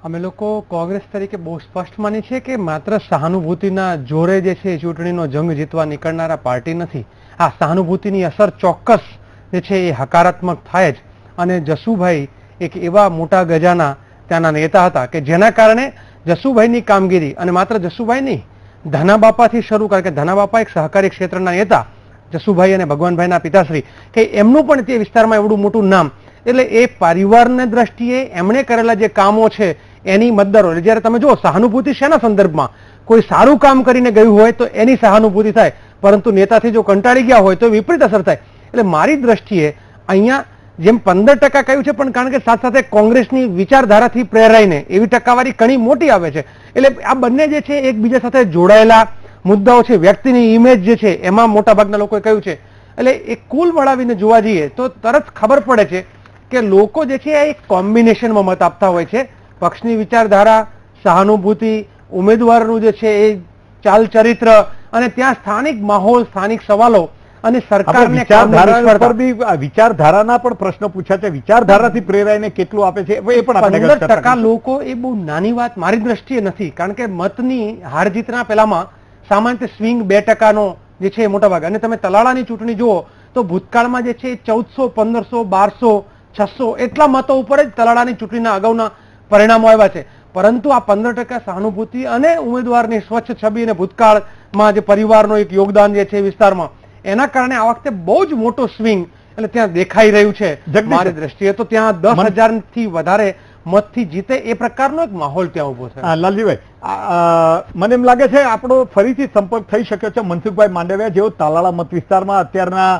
અમે લોકો કોંગ્રેસ તરીકે બહુ સ્પષ્ટ માની છે કે માત્ર સહાનુભૂતિના જોરે જે છે ચૂંટણીનો જંગ જીતવા નીકળનારા પાર્ટી નથી. આ સહાનુભૂતિની અસર ચોક્કસ જે છે એ હકારાત્મક થાય જ. અને જસુભાઈ એક એવા મોટા ગજાના ત્યાંના નેતા હતા કે જેના કારણે જસુભાઈની કામગીરી, અને માત્ર જસુભાઈ નહીં, ધનાબાપાથી શરૂ, કારણ કે ધનાબાપા એક સહકારી ક્ષેત્રના નેતા, જસુભાઈ અને ભગવાનભાઈના પિતાશ્રી, કે એમનું પણ તે વિસ્તારમાં એવડું મોટું નામ. એટલે એ પરિવારની દ્રષ્ટિએ એમણે કરેલા જે કામો છે એની મતદારો, જ્યારે તમે જુઓ સહાનુભૂતિ શેના સંદર્ભમાં, કોઈ સારું કામ કરીને ગયું હોય તો એની સહાનુભૂતિ થાય, પરંતુ નેતાથી જો કંટાળી ગયા હોય તો વિપરીત અસર થાય. એટલે મારી દ્રષ્ટિએ અહીંયા જેમ 15% કહ્યું છે, પણ કારણ કે સાથે સાથે કોંગ્રેસની વિચારધારાથી પ્રેરાઈને એવી ટકાવારી ઘણી મોટી આવે છે. એટલે આ બંને જે છે એકબીજા સાથે જોડાયેલા મુદ્દાઓ છે. વ્યક્તિની ઇમેજ જે છે એમાં મોટાભાગના લોકોએ કહ્યું છે. એટલે એ કુલ મળાવીને જોવા જઈએ તો તરત ખબર પડે છે કે લોકો જે છે એક કોમ્બિનેશનમાં મત આપતા હોય છે. પક્ષની વિચારધારા, સહાનુભૂતિ, ઉમેદવારનું જે છે એ ચાલ ચરિત્ર અને ત્યાં સ્થાનિક માહોલ, સ્થાનિક સવાલો અને સરકારને વિચારધારાના પણ પ્રશ્નો પૂછ્યા છે. વિચારધારાથી પ્રેરાઈને કેટલું આપે છે એ પણ 15% લોકો એ બહુ નાની વાત મારી દ્રષ્ટિએ નથી. કારણ કે મતની હાર જીતના પહેલામાં સામાન્ય સ્વિંગ 2%નો જે છે મોટા ભાગે, અને તમે તલાળાની ચૂંટણી જુઓ તો ભૂતકાળમાં જે છે 1400, 1500, 600 એટલા મતો ઉપર જ તલાળાની ચૂંટણીના અગાઉના પરિણામો આવ્યા છે. પરંતુ આ 15% સહાનુભૂતિ અને ઉમેદવારની સ્વચ્છ છબી અને ભૂતકાળમાં જે પરિવારનો એક યોગદાન જે છે વિસ્તારમાં, એના કારણે આ વખતે બહુ જ મોટો સ્વિંગ એટલે ત્યાં દેખાઈ રહ્યું છે. મારી દ્રષ્ટિએ તો ત્યાં 10,000 થી વધારે મતથી જીતે એ પ્રકારનો એક માહોલ ત્યાં ઉભો છે. લાલજીભાઈ, મને એમ લાગે છે આપણો ફરીથી સંપર્ક થઈ શક્યો છે મનસુખભાઈ માંડવિયા, જેઓ તાલાળા મત વિસ્તારમાં અત્યારના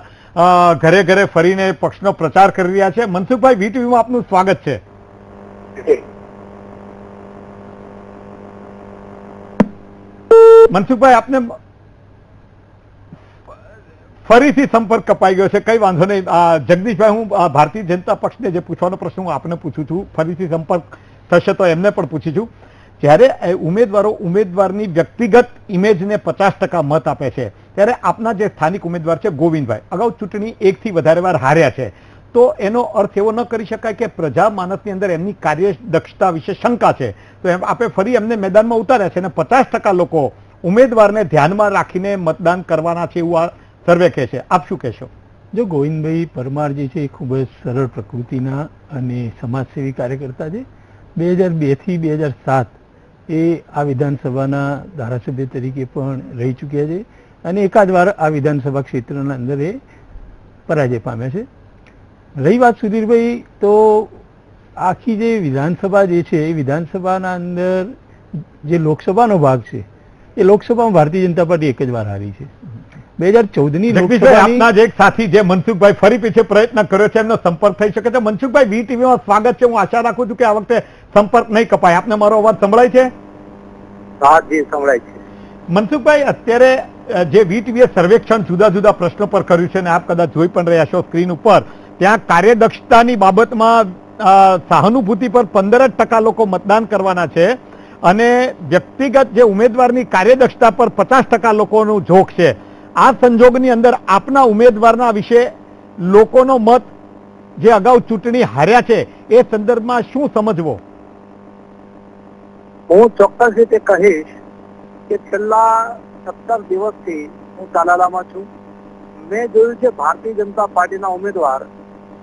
ઘરે ઘરે ફરીને પક્ષનો પ્રચાર કરી રહ્યા છે. મનસુખભાઈ, વીટીવીમાં આપનું સ્વાગત છે. મનસુખભાઈ, આપને ફરીથી સંપર્ક કપાઈ ગયો છે. કઈ વાંધો નહીં. જગદીશભાઈ, હું ભારતીય જનતા પક્ષને જે પૂછવાનો પ્રશ્ન હું આપને પૂછું છું, ફરીથી સંપર્ક થશે તો એમને પણ પૂછી છું. જ્યારે ઉમેદવારો ઉમેદવારની વ્યક્તિગત ઇમેજને 50% મત આપે છે, ત્યારે આપના જે સ્થાનિક ઉમેદવાર છે ગોવિંદભાઈ, અગાઉ ચૂંટણી 1 થી વધારે વાર હાર્યા છે. તો એનો અર્થ એવો ન કરી શકાય કે પ્રજા માનસની અંદર એમની કાર્ય દક્ષતા વિશે શંકા છે, તો આપે ફરી એમને મેદાનમાં ઉતાર્યા છે અને 50% લોકો ઉમેદવારને ધ્યાનમાં રાખીને મતદાન કરવાના છે એવું આ સર્વે કહે છે. આપ શું કહેશો? જો ગોવિંદભાઈ પરમાર જે છે એ ખૂબ જ સરળ પ્રકૃતિના અને સમાજસેવી કાર્યકર્તા છે. 2002 થી 2007 એ આ વિધાનસભાના ધારાસભ્ય તરીકે પણ રહી ચૂક્યા છે અને એકાદ વાર આ વિધાનસભા ક્ષેત્રના અંદર એ પરાજય પામ્યા છે. રહી વાત સુધીરભાઈ, તો આખી જે વિધાનસભા જે છે એ વિધાનસભાના અંદર જે લોકસભાનો ભાગ છે એ લોકસભામાં ભારતીય જનતા પાર્ટી એક જ વાર હારી છે. 2014ની જગદીશભાઈ, લોકસભાની આપના જ એક સાથી જે મનસુખભાઈ ફરી પીછે પ્રયત્ન કર્યો છે એમનો સંપર્ક થઈ શકે છે. મનસુખભાઈ, વીટીવીમાં સ્વાગત છે. હું આશા રાખું છું કે આ વખતે સંપર્ક નહીં કપાય. આપને મારો અવાજ સંભળાય છે? હા જી, સંભળાય છે. મનસુખભાઈ, અત્યારે જે વીટીવીએ સર્વેક્ષણ જુદા જુદા પ્રશ્નો પર કર્યું છે અને આપ કદાચ જોઈ પણ રહ્યા છો સ્ક્રીન ઉપર, ત્યાં કાર્યદક્ષતાની બાબતમાં સહાનુભૂતિ પર 15% લોકો મતદાન કરવાના છે અને વ્યક્તિગત જે ઉમેદવારની કાર્યદક્ષતા પર 50% લોકોનું ઝોક છે. આ સંજોગની અંદર આપના ઉમેદવારના વિશે લોકોનો મત જે અગાઉ ચૂંટણી હાર્યા છે એ સંદર્ભમાં શું સમજવો? હું ચોક્કસ રીતે કહીશ કે છેલ્લા 17 દિવસથી હું તાલાલામાં છું. મેં જોયું છે ભારતીય જનતા પાર્ટીના ઉમેદવાર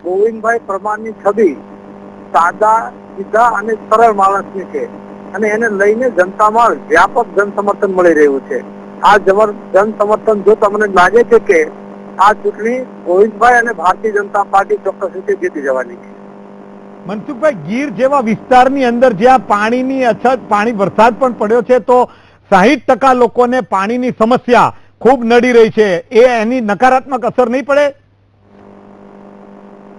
ગોવિંદભાઈ પરમારની છબી સાદા, સીધા અને સરળ માણસની છે અને એને લઈને જનતામાં વ્યાપક જન સમર્થન મળી રહ્યું છે. આ જન સમર્થન જો તમને લાગે છે કે આ ચૂંટણી ગોવિંદભાઈ અને ભારતીય જનતા પાર્ટી ચોક્કસ રીતે જીતી જવાની છે. મનસુખભાઈ, ગીર જેવા વિસ્તારની અંદર જ્યાં પાણીની અછત, વરસાદ પણ પડ્યો છે તો 60% લોકોને પાણીની સમસ્યા ખૂબ નડી રહી છે. એની નકારાત્મક અસર નહીં પડે?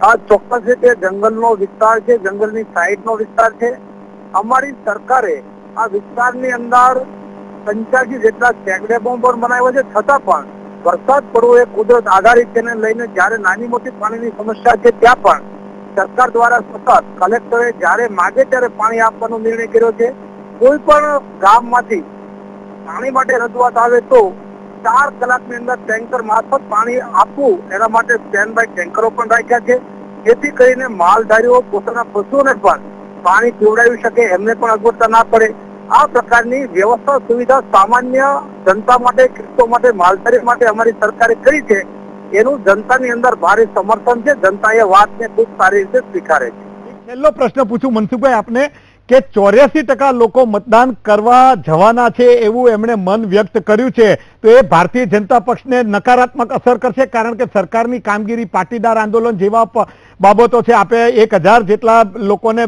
આ ચોક્કસ રીતે જંગલનો વિસ્તાર છે, જંગલની સાઈડનો વિસ્તાર છે. અમારી સરકારે આ વિસ્તારની અંદર 85 જેટલા ચેકડેમો પણ બનાવ્યા છે, છતાં પણ વરસાદ પડવો એ કુદરત આધારિત છે ને લઈને જ્યારે નાની મોટી પાણીની સમસ્યા છે ત્યાં પણ સરકાર દ્વારા સતત કલેક્ટરે જ્યારે માગે ત્યારે પાણી આપવાનો નિર્ણય કર્યો છે. કોઈ પણ ગામમાંથી પાણી માટે રજૂઆત આવે તો 4 કલાકની અંદર ટેન્કર મારફત પાણી આપવું એના માટે સ્ટેન્ડ બાય ટેન્કરો પણ રાખ્યા છે. જેથી કરીને માલધારીઓ પોતાના પશુઓને પણ પાણી પીવડાવી શકે, એમને પણ અગવડતા ના પડે. આ પ્રકારની વ્યવસ્થા સુવિધા સામાન્ય જનતા માટે, ખેડૂતો માટે, માલધારી માટે અમારી સરકારે કરી છે. એનું જનતાની અંદર ભારે સમર્થન છે. જનતા એ વાતને ખૂબ સારી રીતે સ્વીકારે છે. છેલ્લો પ્રશ્ન પૂછું મનસુખભાઈ આપને કે 84% લોકો મતદાન કરવા જવાના છે એવું એમણે મન વ્યક્ત કર્યું છે, તો એ ભારતીય જનતા પક્ષને નકારાત્મક અસર કરશે? કારણ કે સરકારની કામગીરી, પાટીદાર આંદોલન જેવા બાબતો છે. આપે 1000 જેટલા લોકોને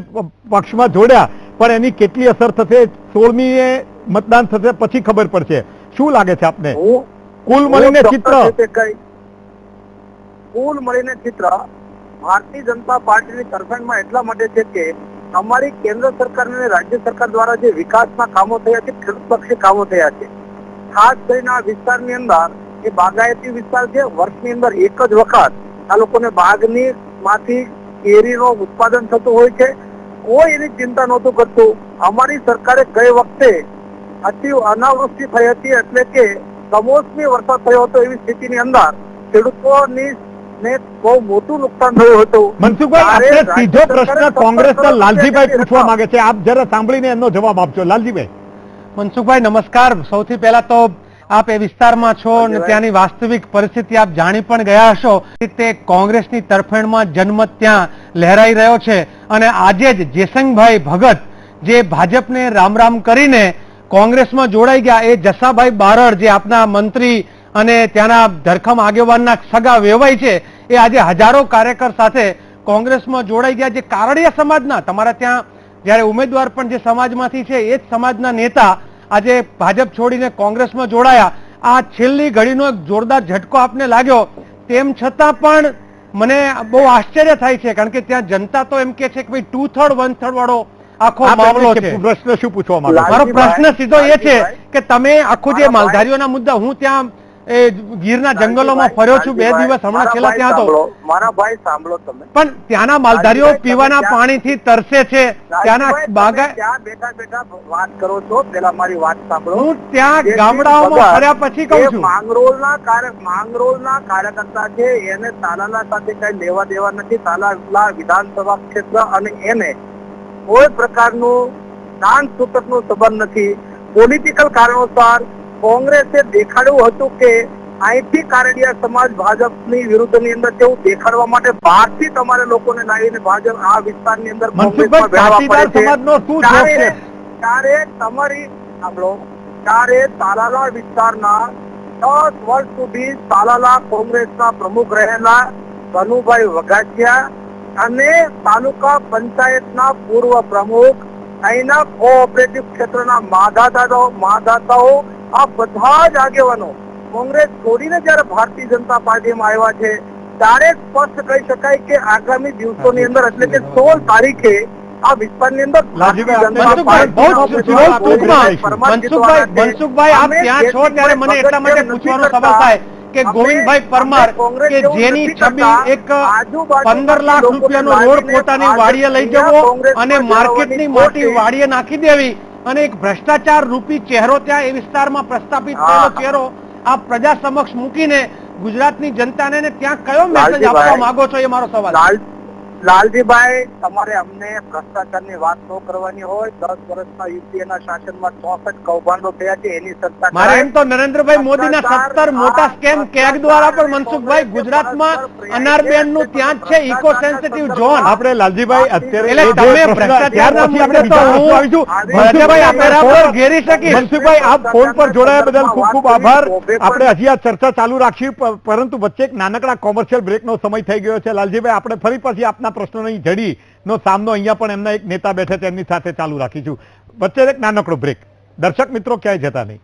પક્ષમાં જોડ્યા, પણ એની કેટલી અસર થશે 16મીએ મતદાન થશે પછી ખબર પડશે. શું લાગે છે આપને? કુલ મળીને ચિત્ર ભારતીય જનતા પાર્ટીની તરફેણમાં એટલા માટે છે કે અમારી કેન્દ્ર સરકાર અને રાજ્ય સરકાર દ્વારા જે વિકાસના કામો થયા છે, ખેડૂતલક્ષી કામો થયા છે. ખાસ કરીને આ વિસ્તારની અંદર એ બાગાયતી વિસ્તાર છે. વર્ષની અંદર એક જ વખત આ લોકોને બાગની માંથી કેરીનો ઉત્પાદન થતું હોય છે. કોઈ એની ચિંતા નહોતું કરતું. અમારી સરકારે ગઈ વખતે અનાવૃષ્ટિ થઈ હતી, એટલે કે કમોસમી વરસાદ થયો હતો. એવી સ્થિતિની અંદર ખેડૂતોની ને બહુ મોટું નુકસાન થયું હતું. મનસુખભાઈ, આપણે સીધો પ્રશ્ન કોંગ્રેસના લાલજીભાઈ પૂછવા માંગે છે. આપ જરા સાંભળીને એમનો જવાબ આપજો. લાલજીભાઈ. મનસુખભાઈ નમસ્કાર. સૌથી પહેલા તો આપ એ વિસ્તારમાં છો અને ત્યાંની વાસ્તવિક પરિસ્થિતિ આપ જાણી પણ ગયા હશો. તે કોંગ્રેસની તરફેણમાં જનમત ત્યાં લહેરાઈ રહ્યો છે અને આજે જ જેસંગભાઈ ભગત જે ભાજપને રામ રામ કરીને કોંગ્રેસમાં જોડાઈ ગયા, એ જસાભાઈ બારડ જે આપના મંત્રી અને ત્યાંના ધરખમ આગેવાનના સગા વેવાઈ છે, એ આજે હજારો કાર્યકર સાથે કોંગ્રેસમાં જોડાઈ ગયા. જે કારડિયા સમાજના, તમારા ત્યાં જયારે ઉમેદવાર પણ જે સમાજમાંથી છે એ જ સમાજના નેતા આજે ભાજપ છોડીને કોંગ્રેસમાં જોડાયા. આ છેલ્લી ઘડીનો એક જોરદાર ઝટકો આપને લાગ્યો. તેમ છતાં પણ મને બહુ આશ્ચર્ય થાય છે, કારણ કે ત્યાં જનતા તો એમ કે છે કે ભાઈ 2/3 1/3 વાળો આખો મામલો છે. પ્રશ્ન શું પૂછવા માંગો? મારો પ્રશ્ન સીધો એ છે કે તમે આખું જે માલધારીઓના મુદ્દા, હું ત્યાં એ ગીરના જંગલોમાં ફર્યો છું 2 દિવસ હમણાં છેલ્લા ત્યાં હતો. મારા ભાઈ સાંભળો તમે, પણ ત્યાંના માલધારીઓ પીવાના પાણીથી તરસે છે. ત્યાંના ત્યાં બેઠા વાત કરો છો, પેલા મારી વાત સાંભળો. હું ત્યાં ગામડાઓમાં ફર્યા પછી કહું છું. માંગરોળના કાર્યકર્તા છે, એને તાલાલા સાથે કઈ લેવા દેવા નથી. તાલાલા વિધાનસભા ક્ષેત્ર અને એને કોઈ પ્રકારનું દાન સૂતકનો સંબંધ નથી. પોલિટિકલ કારણોસર કોંગ્રેસે દેખાડ્યું હતું કે અહીંથી કારડિયા સમાજ ભાજપની વિરુદ્ધની અંદર તેવું દેખાડવા માટે બહારથી તમારે લોકોને લાવીને ભાજપ આ વિસ્તારની અંદર ત્યારે તાલાલા વિસ્તારના 10 વર્ષ સુધી તાલાલા કોંગ્રેસના પ્રમુખ રહેલા કનુભાઈ વઘાસિયા અને તાલુકા પંચાયતના પૂર્વ પ્રમુખ, અહીંના કોઓપરેટિવ ક્ષેત્રના મહાદાતાઓ આ બધા જ આગેવાનો કોંગ્રેસ છોડીને જયારે ભારતીય જનતા પાર્ટીમાં આવ્યા છે ત્યારે સ્પષ્ટ કહી શકાય કે આગામી દિવસોની અંદર એટલે કે 16 તારીખે આ વિસ્તારની અંદર મનસુખભાઈ આપ ત્યાં છો ત્યારે મને એટલા માટે પૂછવાનો સવાલ થાય કે ગોવિંદભાઈ પરમાર કે જેની છબી એક 15 લાખ રૂપિયાનો રોડ પોતાની વાડીએ લઈ જવો અને માર્કેટની માટી વાડીએ નાખી દેવી અને એક ભ્રષ્ટાચાર રૂપી ચહેરો ત્યાં એ વિસ્તારમાં પ્રસ્થાપિત થયેલો ચહેરો આ પ્રજા સમક્ષ મૂકીને ગુજરાતની જનતાને ત્યાં કયો મેસેજ આપવા માંગો છો, એ મારો સવાલ. લાલજીભાઈ, તમારે અમને ભ્રષ્ટાચારની વાત ન કરવાની હોય. 10 વર્ષના યુપીએના શાસનમાં 64 કૌભાંડો થયા છે, એની ચર્ચા મારે એમ તો નરેન્દ્રભાઈ મોદીના 17 મોટા સ્કેમ કેગ દ્વારા પણ મનસુખભાઈ ગુજરાતમાં અનારબેનનું ત્યાં જ છે ઇકો સેન્સિટિવ ઝોન. આપણે લાલજીભાઈ અત્યારે એટલે તમે ભ્રષ્ટાચાર પછી આપણે તો મનસુખભાઈ આ બરાબર ઘેરી શકીશ. મનસુખભાઈ આપ ફોન પર જોડાયા બદલ ખૂબ ખૂબ આભાર. આપણે હજી આ ચર્ચા ચાલુ રાખીએ, પરંતુ વચ્ચે એક નાનકડા કોમર્શિયલ બ્રેકનો સમય થઈ ગયો છે. લાલજીભાઈ, આપણે ફરી પછી આપના પ્રશ્નોની જડીનો સામનો અહીંયા પણ એમના એક નેતા બેઠા છે એમની સાથે ચાલુ રાખીશું. વચ્ચે એક નાનકડો બ્રેક. દર્શક મિત્રો ક્યાંય જતા નહીં.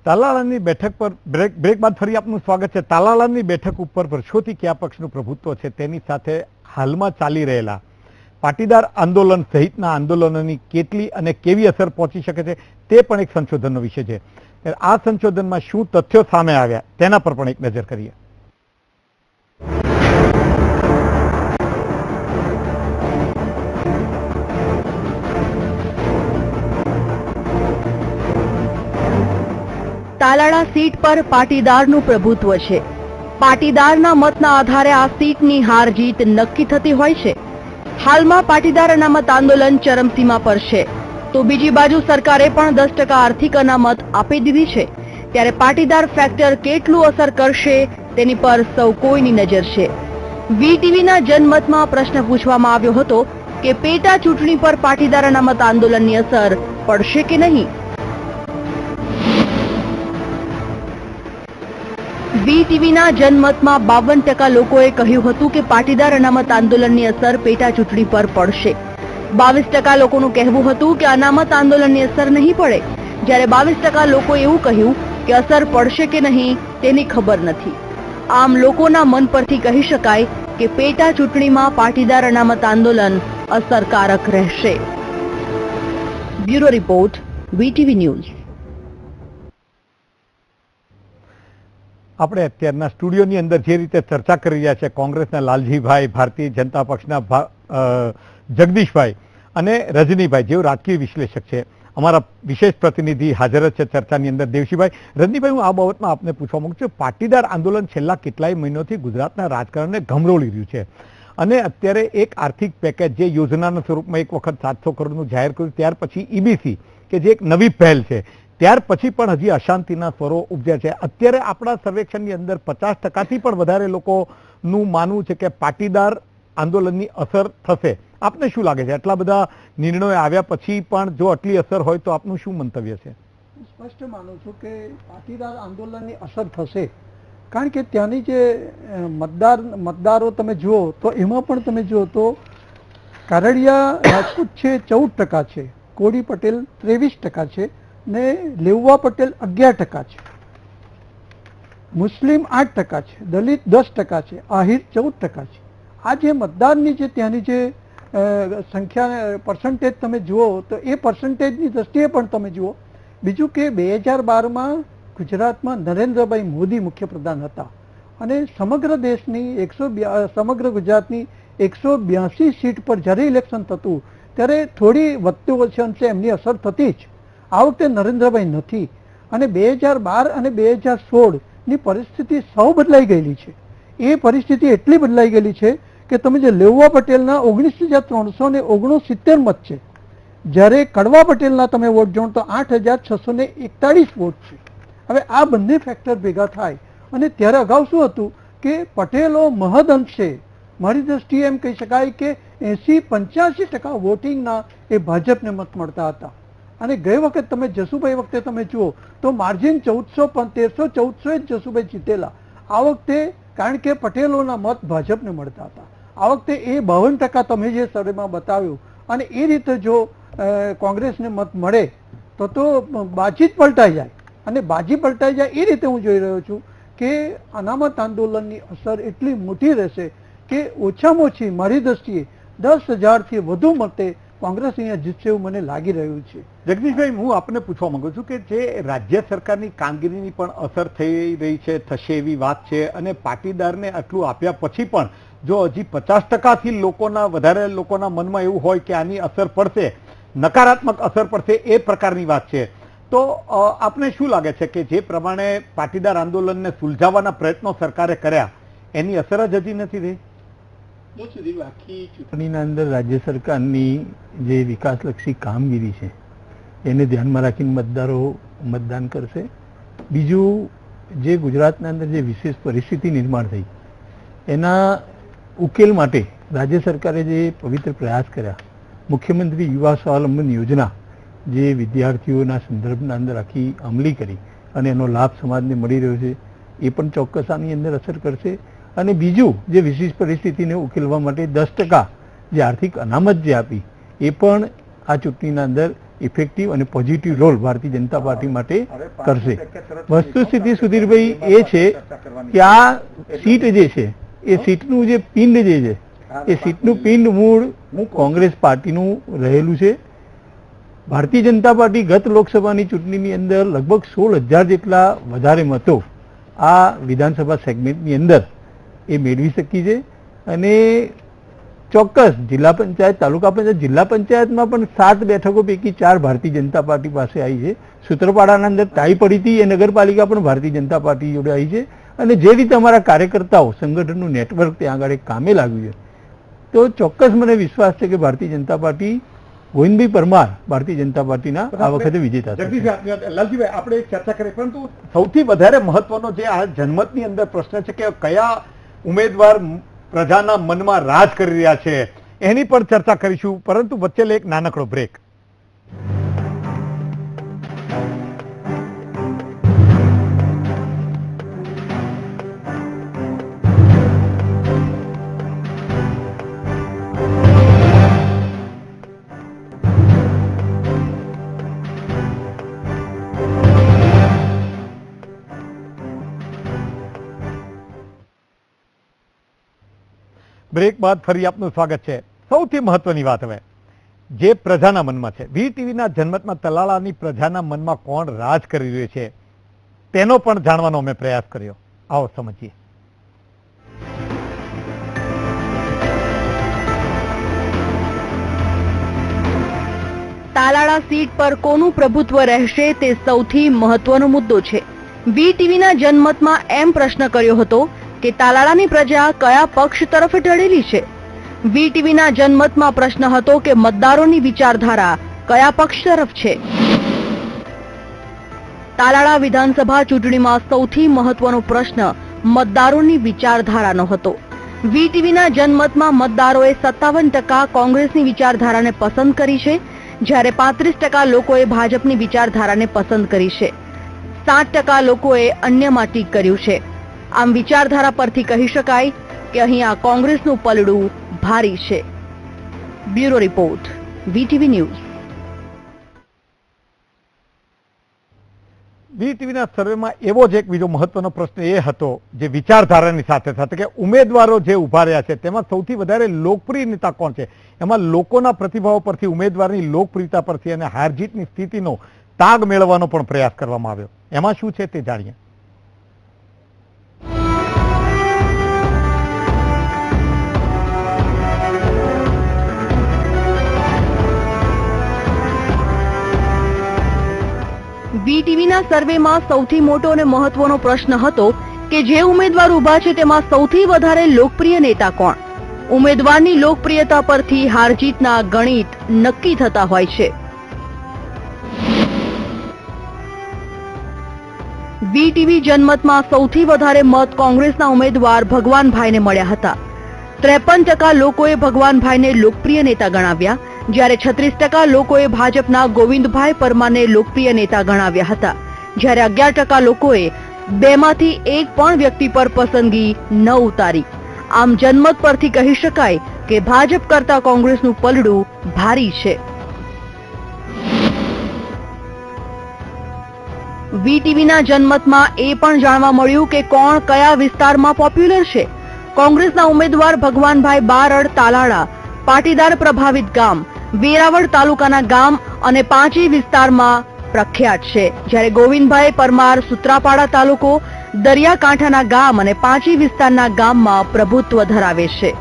તાલાળાની બેઠક પર બ્રેક બાદ ફરી આપનું સ્વાગત છે. તાલાળાની બેઠક ઉપર વર્ષોથી કયા પક્ષનું પ્રભુત્વ છે તેની સાથે હાલમાં ચાલી રહેલા પાટીદાર આંદોલન સહિતના આંદોલનોની કેટલી અને કેવી અસર પહોંચી શકે છે તે પણ એક સંશોધનનો વિષય છે. આ સંશોધનમાં શું તથ્યો સામે આવ્યા તેના પર પણ એક નજર કરીએ. તાલાળા સીટ પર પાટીદારનું પ્રભુત્વ છે. પાટીદારના મતના આધારે આ સીટની હાર જીત નક્કી થતી હોય છે. હાલમાં પાટીદાર અનામત આંદોલન ચરમસીમા પર છે, તો બીજી બાજુ સરકારે પણ 10% આર્થિક અનામત આપી દીધી છે. ત્યારે પાટીદાર ફેક્ટર કેટલું અસર કરશે તેની પર સૌ કોઈની નજર છે. વીટીવીના જનમતમાં પ્રશ્ન પૂછવામાં આવ્યો હતો કે પેટા ચૂંટણી પર પાટીદાર અનામત આંદોલનની અસર પડશે કે નહીં. વીટીવીના જનમતમાં 52% લોકોએ કહ્યું હતું કે પાટીદાર અનામત આંદોલનની અસર પેટા ચૂંટણી પર પડશે. 22% લોકોનું કહેવું હતું કે અનામત આંદોલનની અસર નહીં પડે, જ્યારે 22% લોકોએ એવું કહ્યું કે અસર પડશે કે નહીં તેની ખબર નથી. આમ લોકોના મન પરથી કહી શકાય કે પેટા ચૂંટણીમાં પાટીદાર અનામત આંદોલન અસરકારક રહેશે. Bureau report, VTV news. આપણે અત્યારના સ્ટુડિયોની અંદર જે રીતે ચર્ચા કરી રહ્યા છે, કોંગ્રેસના લાલજીભાઈ, ભારતીય જનતા પક્ષના જગદીશભાઈ અને રજનીભાઈ જેઓ રાજકીય વિશ્લેષક છે, અમારા વિશેષ પ્રતિનિધિ હાજર જ છે ચર્ચાની અંદર દેવશીભાઈ. રજનીભાઈ, હું આ બાબતમાં આપને પૂછવા માંગુ છું, પાટીદાર આંદોલન છેલ્લા કેટલાય મહિનોથી ગુજરાતના રાજકારણને ગમરોળી રહ્યું છે અને અત્યારે એક આર્થિક પેકેજ જે યોજનાના સ્વરૂપમાં એક વખત 700 કરોડનું જાહેર કર્યું, ત્યાર પછી ઈબીસી કે જે એક નવી પહેલ છે, ત્યાર પછી પણ હજી અશાંતિના સ્વરો ઉપજ્યા છે. અત્યારે આપણા સર્વેક્ષણની અંદર 50%થી પણ વધારે લોકોનું માનવું છે કે પાટીદાર આંદોલનની અસર થશે. આપને શું લાગે છે, આટલા બધા નિર્ણયો આવ્યા પછી પણ જો આટલી અસર હોય તો આપનું શું મંતવ્ય છે? સ્પષ્ટ માનું છું કે પાટીદાર આંદોલનની અસર થશે, કારણ કે ત્યાંની જે મતદારો તમે જુઓ તો એમાં પણ તમે જુઓ તો કારડિયા રાજપૂત છે 14% છે, કોળી પટેલ 23% છે ને લેઉવા પટેલ 11% છે, મુસ્લિમ 8% છે, દલિત 10% છે, આહિર 14% છે. આ જે મતદારની જે ત્યાંની જે સંખ્યા પર્સન્ટેજ તમે જુઓ તો એ પર્સન્ટેજની દ્રષ્ટિએ પણ તમે જુઓ. બીજું કે 2012માં ગુજરાતમાં નરેન્દ્રભાઈ મોદી મુખ્યપ્રધાન હતા અને સમગ્ર દેશની સમગ્ર ગુજરાતની 182 સીટ પર જ્યારે ઇલેક્શન થતું ત્યારે થોડી વધતી ઓછી અંશે એમની અસર થતી જ. આ વખતે નરેન્દ્રભાઈ નથી અને 2012 અને 2016ની પરિસ્થિતિ સૌ બદલાઈ ગયેલી છે. એ પરિસ્થિતિ એટલી બદલાઈ ગયેલી છે કે તમે જે લેઉવા પટેલના 19,369 મત છે જ્યારે કડવા પટેલના તમે વોટ જોડો તો 8,641 વોટ છે. હવે આ બંને ફેક્ટર ભેગા થાય અને ત્યારે અગાઉ શું હતું કે પટેલો મહદઅંશે મારી દ્રષ્ટિએ એમ કહી શકાય કે 80-85% વોટિંગના એ ભાજપને મત મળતા હતા. અને ગઈ વખત તમે જસુભાઈ વખતે તમે જુઓ તો માર્જિન 1300-1400 જ જસુભાઈ જીતેલા. આ વખતે કારણ કે પટેલોના મત ભાજપને મળતા હતા. આ વખતે એ 52% તમે જે સર્વેમાં બતાવ્યું અને એ રીતે જો કોંગ્રેસને મત મળે તો બાજી જ પલટાઈ જાય. અને બાજી પલટાઈ જાય એ રીતે હું જોઈ રહ્યો છું કે અનામત આંદોલનની અસર એટલી મોટી રહેશે કે ઓછામાં ઓછી મારી દ્રષ્ટિએ 10,000થી વધુ મતે કોંગ્રેસ અહીંયા જીતશે એવું મને લાગી રહ્યું છે. જગદીશભાઈ, હું આપને પૂછવા માંગુ છું કે જે રાજ્ય સરકારની કામગીરીની પણ અસર થઈ રહી છે, થશે એવી વાત છે, અને પાટીદારને આટલું આપ્યા પછી પણ જો હજી 50%થી વધારે લોકોના મનમાં એવું હોય કે આની અસર પડશે, નકારાત્મક અસર પડશે, એ પ્રકારની વાત છે, તો આપને શું લાગે છે કે જે પ્રમાણે પાટીદાર આંદોલનને સુલઝાવવાના પ્રયત્નો સરકારે કર્યા એની અસર જ હજી નથી થઈ? આખી ચૂંટણીના અંદર રાજ્ય સરકારની જે વિકાસલક્ષી કામગીરી છે એને ધ્યાનમાં રાખીને મતદારો મતદાન કરશે. બીજું, જે ગુજરાતના અંદર જે વિશેષ પરિસ્થિતિ નિર્માણ થઈ એના ઉકેલ માટે રાજ્ય સરકારે જે પવિત્ર પ્રયાસ કર્યા, મુખ્યમંત્રી યુવા સ્વાવલંબન યોજના જે વિદ્યાર્થીઓના સંદર્ભના અંદર આખી અમલી કરી અને એનો લાભ સમાજને મળી રહ્યો છે, એ પણ ચોક્કસ આની અંદર અસર કરશે. અને બીજું, જે વિશેષ પરિસ્થિતિને ઉકેલવા માટે 10% જે આર્થિક અનામત જે આપી એ પણ આ ચૂંટણીના અંદર ઇફેક્ટિવ અને positive role Bharatiya Janata party માટે કરશે. વસ્તુસ્થિતિ સુધીરભાઈ એ છે કે આ સીટ જે છે એ સીટનું જે પિંડ જે છે એ સીટનું પિંડ મૂળ કોંગ્રેસ પાર્ટીનું રહેલું છે. ભારતીય જનતા પાર્ટી ગત લોકસભાની ચૂંટણીની અંદર લગભગ 16,000 જેટલા વધારે મતો આ વિધાનસભા સેગમેન્ટની અંદર એ મેળવી શકી છે. અને ચોક્કસ જિલ્લા પંચાયત, તાલુકા પંચાયત, જિલ્લા પંચાયતમાં પણ 7 બેઠકો પૈકી 4 ભારતીય જનતા પાર્ટી પાસે આવી છે. સૂત્રપાડાના અંદર ટાઈ પડી હતી, એ નગરપાલિકા પણ ભારતીય જનતા પાર્ટી જોડે આવી છે. અને જે રીતે અમારા કાર્યકર્તાઓ સંગઠનનું નેટવર્ક ત્યાં આગળ કામે લાગ્યું છે, તો ચોક્કસ મને વિશ્વાસ છે કે ભારતીય જનતા પાર્ટી, ગોવિંદભાઈ પરમાર ભારતીય જનતા પાર્ટીના આ વખતે વિજેતા થશે. જગદીશભાઈ, લાલજીભાઈ, આપણે ચર્ચા કરી, પરંતુ સૌથી વધારે મહત્વનો જે આ જનમતની અંદર પ્રશ્ન છે કે કયા ઉમેદવાર પ્રજાના મનમાં રાજ કરી રહ્યા છે એની પણ ચર્ચા કરીશું, પરંતુ વચ્ચે એક નાનકડો બ્રેક. બ્રેક બાદ ફરી આપનું સ્વાગત છે. સૌથી મહત્વની વાત હવે જે પ્રજાના મનમાં છે, વીટીવીના જનમતમાં તલાળાની પ્રજાના મનમાં કોણ રાજ કરી રહ્યું છે તેનો પણ જાણવાનો અમે પ્રયાસ કર્યો. આવો સમજીએ. તાલાળા સીટ પર કોનું પ્રભુત્વ રહેશે તે સૌથી મહત્વનો મુદ્દો છે. વીટીવીના જનમતમાં એમ પ્રશ્ન કર્યો હતો કે તાલાળાની પ્રજા કયા પક્ષ તરફ ઢળેલી છે. વીટીવીના જનમતમાં પ્રશ્ન હતો કે મતદારોની વિચારધારા કયા પક્ષ તરફ છે. તાલાળા વિધાનસભા ચૂંટણીમાં સૌથી મહત્વનો પ્રશ્ન મતદારોની વિચારધારાનો હતો. વીટીવીના જનમતમાં મતદારોએ 57% કોંગ્રેસની વિચારધારાને પસંદ કરી છે, જ્યારે 35% લોકોએ ભાજપની વિચારધારાને પસંદ કરી છે. 7% લોકોએ અન્યમાં ટીક કર્યું છે. આમ વિચારધારા પરથી કહી શકાય કે અહીંયા કોંગ્રેસનું પલડું ભારી છે. Bureau report, VTV news. વીટીવીના સર્વેમાં એવો જ એક બીજો મહત્વનો પ્રશ્ન એ હતો જે વિચારધારાની સાથે સાથે કે ઉમેદવારો જે ઉભા રહ્યા છે તેમાં સૌથી વધારે લોકપ્રિય નેતા કોણ છે, એમાં લોકોના પ્રતિભાવો પરથી, ઉમેદવારની લોકપ્રિયતા પરથી અને હાર જીતની સ્થિતિનો તાગ મેળવવાનો પણ પ્રયાસ કરવામાં આવ્યો. એમાં શું છે તે જાણીએ. વીટીવીના સર્વેમાં સૌથી મોટો અને મહત્વનો પ્રશ્ન હતો કે જે ઉમેદવાર ઉભા છે તેમાં સૌથી વધારે લોકપ્રિય નેતા કોણ. ઉમેદવારની લોકપ્રિયતા પરથી હાર જીતના ગણિત નક્કી થતા હોય છે. વીટીવી જનમતમાં સૌથી વધારે મત કોંગ્રેસના ઉમેદવાર ભગવાનભાઈને મળ્યા હતા. 53% લોકોએ ભગવાનભાઈને લોકપ્રિય નેતા ગણાવ્યા, જ્યારે 36% લોકોએ ભાજપના ગોવિંદભાઈ પરમારને લોકપ્રિય નેતા ગણાવ્યા હતા, જ્યારે 11% લોકોએ બેમાંથી એક પણ વ્યક્તિ પર પસંદગી ન ઉતારી. આમ જનમત પરથી કહી શકાય કે ભાજપ કરતા કોંગ્રેસનું પલડું ભારી છે. વીટીવીના જનમતમાં એ પણ જાણવા મળ્યું કે કોણ કયા વિસ્તારમાં પોપ્યુલર છે. કોંગ્રેસના ઉમેદવાર ભગવાનભાઈ બારડ તાલાળા, પાટીદાર પ્રભાવિત ગામ, વેરાવળ તાલુકાના ગામ અને પાંચી વિસ્તારમાં પ્રખ્યાત છે, જ્યારે ગોવિંદભાઈ પરમાર સુત્રાપાડા તાલુકો, દરિયાકાંઠાના ગામ અને પાંચી વિસ્તારના ગામમાં પ્રભુત્વ ધરાવે છે.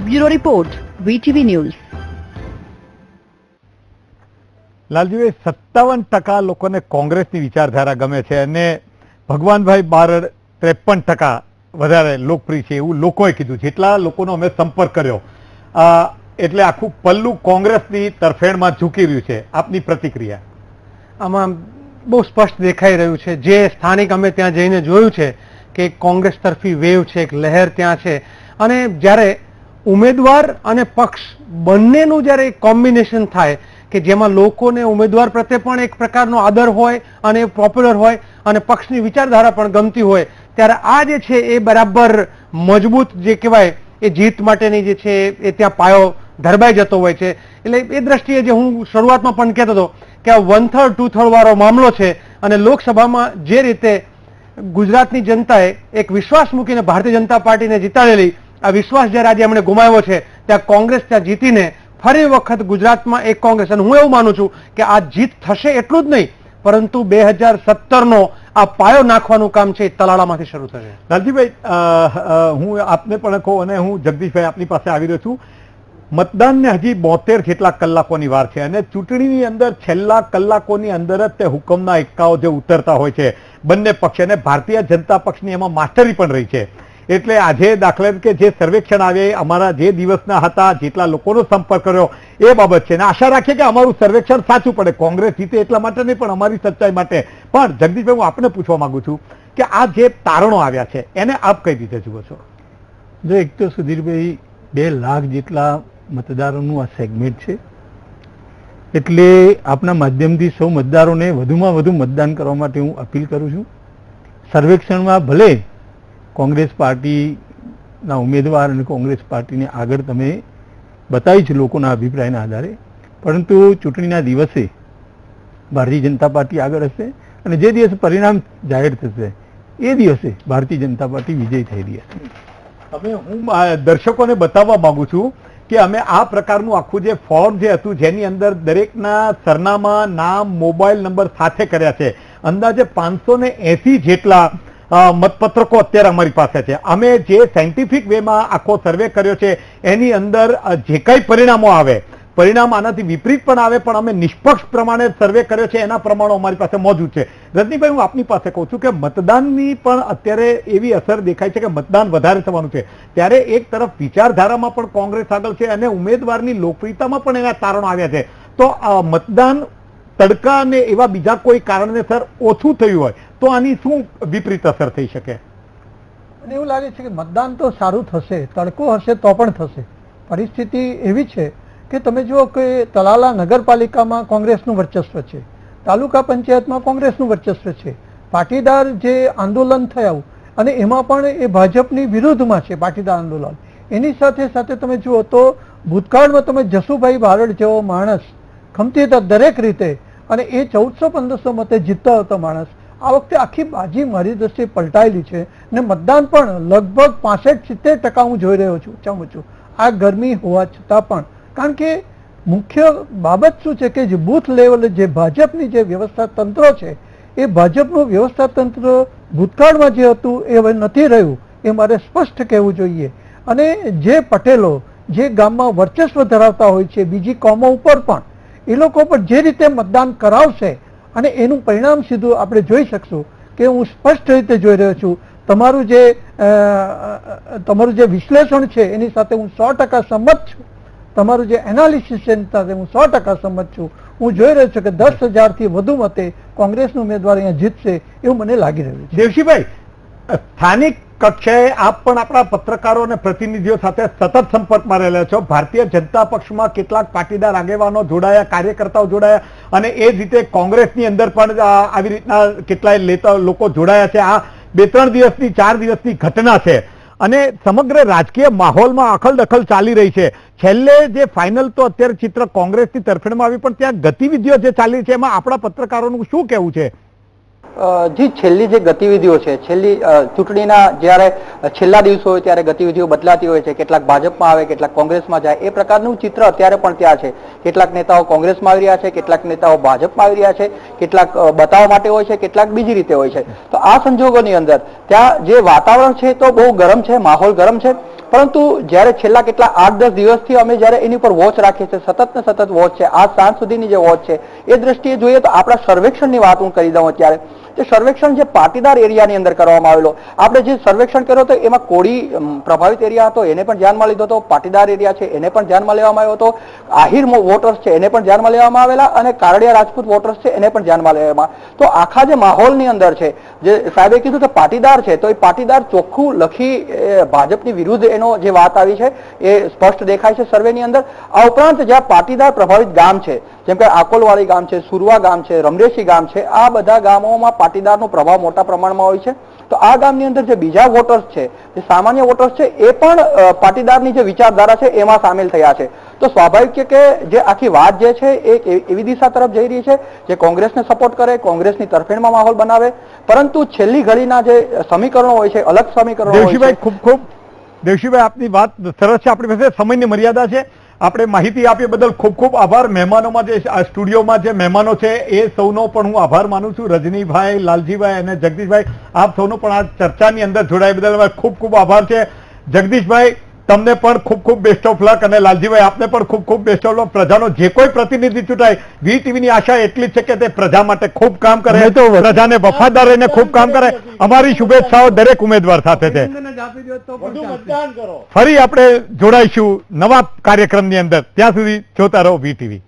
Bureau report, VTV news. Laljibhai, 57% લોકોને કોંગ્રેસની વિચારધારા ગમે છે અને ભગવાનભાઈ બારડ 53% વધારે લોકપ્રિય છે એવું લોકોએ કીધું. જેટલા લોકોનો અમે સંપર્ક કર્યો એટલે આખું પલ્લું કોંગ્રેસની તરફેણમાં ઝૂકી રહ્યું છે. આપની પ્રતિક્રિયા? આમાં બહુ સ્પષ્ટ દેખાઈ રહ્યું છે. જે સ્થાનિક અમે ત્યાં જઈને જોયું છે કે કોંગ્રેસ તરફી વેવ છે, એક લહેર ત્યાં છે. અને જ્યારે ઉમેદવાર અને પક્ષ બંનેનું જ્યારે એક કોમ્બિનેશન થાય કે જેમાં લોકોને ઉમેદવાર પ્રત્યે પણ એક પ્રકારનો આદર હોય અને પોપ્યુલર હોય અને પક્ષની વિચારધારા પણ ગમતી હોય, ત્યારે આ જે છે એ બરાબર મજબૂત જે કહેવાય એ જીત માટેની જે છે એ ત્યાં પાયો ધરબાઈ જતો હોય છે. એટલે એ દ્રષ્ટિએ જે હું શરૂઆતમાં પણ કહેતો હતો કે આ 1/3 2/3 વાળો મામલો છે અને લોકસભામાં જે રીતે ગુજરાતની જનતાએ એક વિશ્વાસ મૂકીને ભારતીય જનતા પાર્ટીને જીતાડેલી, આ વિશ્વાસ જ્યારે આજે એમણે ગુમાવ્યો છે, ત્યાં કોંગ્રેસ ત્યાં જીતીને ફરી વખત ગુજરાતમાં એક કોંગ્રેસ, અને હું એવું માનું છું કે આ જીત થશે એટલું જ નહીં, પરંતુ 2017નો આ પાયો નાખવાનું કામ છે એ તલાળામાંથી શરૂ થશે. લાલજીભાઈ, હું આપને પણ કહું અને હું જગદીશભાઈ આપની પાસે આવી રહ્યો છું. મતદાનને હજી 72 જેટલા કલાકોની વાર છે અને ચૂંટણીની અંદર છેલ્લા કલાકોની અંદર જ તે હુકમના એક્કાઓ જે ઉતરતા હોય છે બંને પક્ષ, અને ભારતીય જનતા પક્ષની એમાં માસ્ટરી પણ રહી છે. એટલે આજે દાખલા કે જે સર્વેક્ષણ આવે અમારા જે દિવસના હતા, જેટલા લોકોનો સંપર્ક કર્યો એ બાબત છે, અને આશા રાખીએ કે અમારું સર્વેક્ષણ સાચું પડે. કોંગ્રેસ જીતે એટલા માટે નહીં, પણ અમારી સચ્ચાઈ માટે. પણ જગદીશભાઈ, હું આપને પૂછવા માંગુ છું કે આ જે તારણો આવ્યા છે એને આપ કઈ રીતે જુઓ છો? જો એક તો સુધીરભાઈ 2 લાખ જેટલા મતદારોનું આ સેગમેન્ટ છે, એટલે આપના માધ્યમથી સૌ મતદારોને વધુમાં વધુ મતદાન કરવા માટે હું અપીલ કરું છું. સર્વેક્ષણમાં ભલે કોંગ્રેસ પાર્ટીના ઉમેદવાર અને કોંગ્રેસ પાર્ટીને આગળ તમે બતાવી છે લોકોના અભિપ્રાયના આધારે, પરંતુ ચૂંટણીના દિવસે ભારતીય જનતા પાર્ટી આગળ હશે અને જે દિવસે પરિણામ જાહેર થશે એ દિવસે ભારતીય જનતા પાર્ટી વિજય થઈ રહી હશે. હવે હું દર્શકોને બતાવવા માંગુ છું કે અમે આ પ્રકારનું આખું જે ફોર્મ જે હતું જેની અંદર દરેકના સરનામા, નામ, મોબાઈલ નંબર સાથે કર્યા છે. અંદાજે 580 જેટલા મતપત્રકો અત્યારે અમારી પાસે છે. અમે જે સાયન્ટિફિક વેમાં આખો સર્વે કર્યો છે એની અંદર જે કંઈ પરિણામો આવે, પરિણામ આનાથી વિપરીત પણ આવે, પણ અમે નિષ્પક્ષ પ્રમાણે સર્વે કર્યો છે એના પ્રમાણો અમારી પાસે મોજૂદ છે. રજનીભાઈ, હું આપની પાસે કહું છું કે મતદાનની પણ અત્યારે એવી અસર દેખાય છે કે મતદાન વધારે થવાનું છે, ત્યારે એક તરફ વિચારધારામાં પણ કોંગ્રેસ આગળ છે અને ઉમેદવારની લોકપ્રિયતામાં પણ એના તારણો આવ્યા છે. તો મતદાન તડકા અને એવા બીજા કોઈ કારણેસર ઓછું થયું હોય તો આની શું વિપરીત અસર થઈ શકે? મને એવું લાગે છે કે મતદાન તો સારું થશે, તડકો હશે તો પણ થશે. પરિસ્થિતિ એવી છે કે તમે જુઓ કે તલાલા નગરપાલિકામાં કોંગ્રેસનું વર્ચસ્વ છે, તાલુકા પંચાયતમાં કોંગ્રેસનું વર્ચસ્વ છે, પાટીદાર જે આંદોલન થયું અને એમાં પણ એ ભાજપની વિરુદ્ધમાં છે પાટીદાર આંદોલન. એની સાથે સાથે તમે જુઓ તો ભૂતકાળમાં તમે જસુભાઈ બારડ જેવો માણસ ખમતી હતા દરેક રીતે અને એ 1400-1500 મતે જીતતો હતો માણસ. આ વખતે આખી બાજી મારી દ્રષ્ટિએ પલટાયેલી છે ને મતદાન પણ લગભગ 65-70% હું જોઈ રહ્યો છું ઓછામાં ઓછું, આ ગરમી હોવા છતાં પણ. કારણ કે મુખ્ય બાબત શું છે કે જે બૂથ લેવલે જે ભાજપની જે વ્યવસ્થા તંત્ર છે એ ભાજપનું વ્યવસ્થા તંત્ર ભૂતકાળમાં જે હતું એ હવે નથી રહ્યું, એ મારે સ્પષ્ટ કહેવું જોઈએ. અને જે પટેલો જે ગામમાં વર્ચસ્વ ધરાવતા હોય છે બીજી કોમો ઉપર પણ, એ લોકો પર જે રીતે મતદાન કરાવશે અને એનું પરિણામ સીધું આપણે જોઈ શકશું કે હું સ્પષ્ટ રીતે જોઈ રહ્યો છું તમારું જે વિશ્લેષણ છે એની સાથે હું 100% સંમત છું. તમારું જે એનાલિસિસ છે એની સાથે હું 100% સંમત છું. હું જોઈ રહ્યો છું કે 10,000 થી વધુ મતે કોંગ્રેસનો ઉમેદવાર અહીંયા જીતશે એવું મને લાગી રહ્યું છે. દેવશીભાઈ, સ્થાનિક કક્ષાએ આપ પણ આપણા પત્રકારો અને પ્રતિનિધિઓ સાથે સતત સંપર્કમાં રહેલા છો. ભારતીય જનતા પક્ષમાં કેટલાક પાટીદાર આગેવાનો જોડાયા, કાર્યકર્તાઓ જોડાયા અને એ જ રીતે કોંગ્રેસની અંદર પણ આવી રીતના કેટલાય લોકો જોડાયા છે. આ 2-3 દિવસની 4 દિવસની ઘટના છે અને સમગ્ર રાજકીય માહોલમાં અખલદખલ ચાલી રહી છે. છેલ્લે જે ફાઇનલ તો અત્યારે ચિત્ર કોંગ્રેસની તરફેણમાં આવી, પણ ત્યાં ગતિવિધિઓ જે ચાલી છે એમાં આપણા પત્રકારોનું શું કહેવું છે? જી, છેલ્લી જે ગતિવિધિઓ છે, છેલ્લી ચૂંટણીના જ્યારે છેલ્લા દિવસો હોય ત્યારે ગતિવિધિઓ બદલાતી હોય છે. કેટલાક ભાજપમાં આવે, કેટલાક કોંગ્રેસમાં જાય, એ પ્રકારનું ચિત્ર અત્યારે પણ ત્યાં છે. કેટલાક નેતાઓ કોંગ્રેસમાં આવી રહ્યા છે, કેટલાક નેતાઓ ભાજપમાં આવી રહ્યા છે, કેટલાક બતાવવા માટે હોય છે, કેટલાક બીજી રીતે હોય છે. તો આ સંજોગોની અંદર ત્યાં જે વાતાવરણ છે તો બહુ ગરમ છે, માહોલ ગરમ છે. પરંતુ જ્યારે છેલ્લા કેટલા 8-10 દિવસથી અમે જ્યારે એની પર વોચ રાખીએ છીએ, સતત ને સતત વોચ છે, આ સાંજ સુધીની જે વોચ છે એ દ્રષ્ટિએ જોઈએ તો આપણા સર્વેક્ષણની વાત હું કરી દઉં અત્યારે. જે સર્વેક્ષણ જે પાટીદાર એરિયાની અંદર કરવામાં આવેલો, આપણે જે સર્વેક્ષણ કર્યો હતો એમાં કોળી પ્રભાવિત એરિયા હતો એને પણ ધ્યાનમાં લીધો હતો, પાટીદાર એરિયા છે એને પણ ધ્યાનમાં લેવામાં આવ્યો હતો, આહિર વોટર્સ છે એને પણ ધ્યાનમાં લેવામાં આવેલા અને કારડિયા રાજપૂત વોટર્સ છે એને પણ ધ્યાનમાં લેવામાં. તો આખા જે માહોલની અંદર છે, જે સાહેબે કીધું કે પાટીદાર છે, તો એ પાટીદાર ચોખ્ખું લખી ભાજપની વિરુદ્ધ એનો જે વાત આવી છે એ સ્પષ્ટ દેખાય છે સર્વેની અંદર. આ ઉપરાંત જ્યાં પાટીદાર પ્રભાવિત ગામ છે, જેમ કે આકોલવાડી ગામ છે, સુરવા ગામ છે, રમરેશી ગામ છે, આ બધા ગામોમાં પાટીદારનો પ્રભાવ મોટા પ્રમાણમાં હોય છે. તો આ ગામની અંદર જે બીજા વોટર્સ છે, જે સામાન્ય વોટર્સ છે, એ પણ પાટીદારની જે વિચારધારા છે એમાં સામેલ થયા છે. તો સ્વાભાવિક છે કે જે આખી વાત જે છે એ એવી દિશા તરફ જઈ રહી છે જે કોંગ્રેસને સપોર્ટ કરે, કોંગ્રેસની તરફેણમાં માહોલ બનાવે. પરંતુ છેલ્લી ઘડીના જે સમીકરણો હોય છે, અલગ સમીકરણો હોય છે. દેવશીભાઈ, આપની વાત સરસ છે. આપણી પાસે સમયની મર્યાદા છે. આપણે માહિતી આપી બદલ ખૂબ ખૂબ આભાર. મહેમાનોમાં જે સ્ટુડિયોમાં જે મહેમાનો છે એ સૌનો પણ હું આભાર માનું છું. રજનીભાઈ, લાલજીભાઈ અને જગદીશભાઈ, આપ સૌનો પણ આ ચર્ચાની અંદર જોડાય બદલ ખૂબ ખૂબ આભાર છે. જગદીશભાઈ, તમને પણ ખૂબ ખૂબ બેસ્ટ ઓફ લક અને લાલજીભાઈ આપને પણ ખૂબ ખૂબ બેસ્ટ ઓફ લક. પ્રજાનો જે કોઈ પ્રતિનિધિ ચૂંટાય, વીટીવીની આશા એટલી જ છે કે તે પ્રજા માટે ખૂબ કામ કરે, પ્રજાને વફાદાર રહીને ખૂબ કામ કરે. અમારી શુભેચ્છાઓ દરેક ઉમેદવાર સાથે છે. ફરી આપણે જોડાઈશું નવા કાર્યક્રમની અંદર. ત્યાં સુધી જોતા રહો વીટીવી.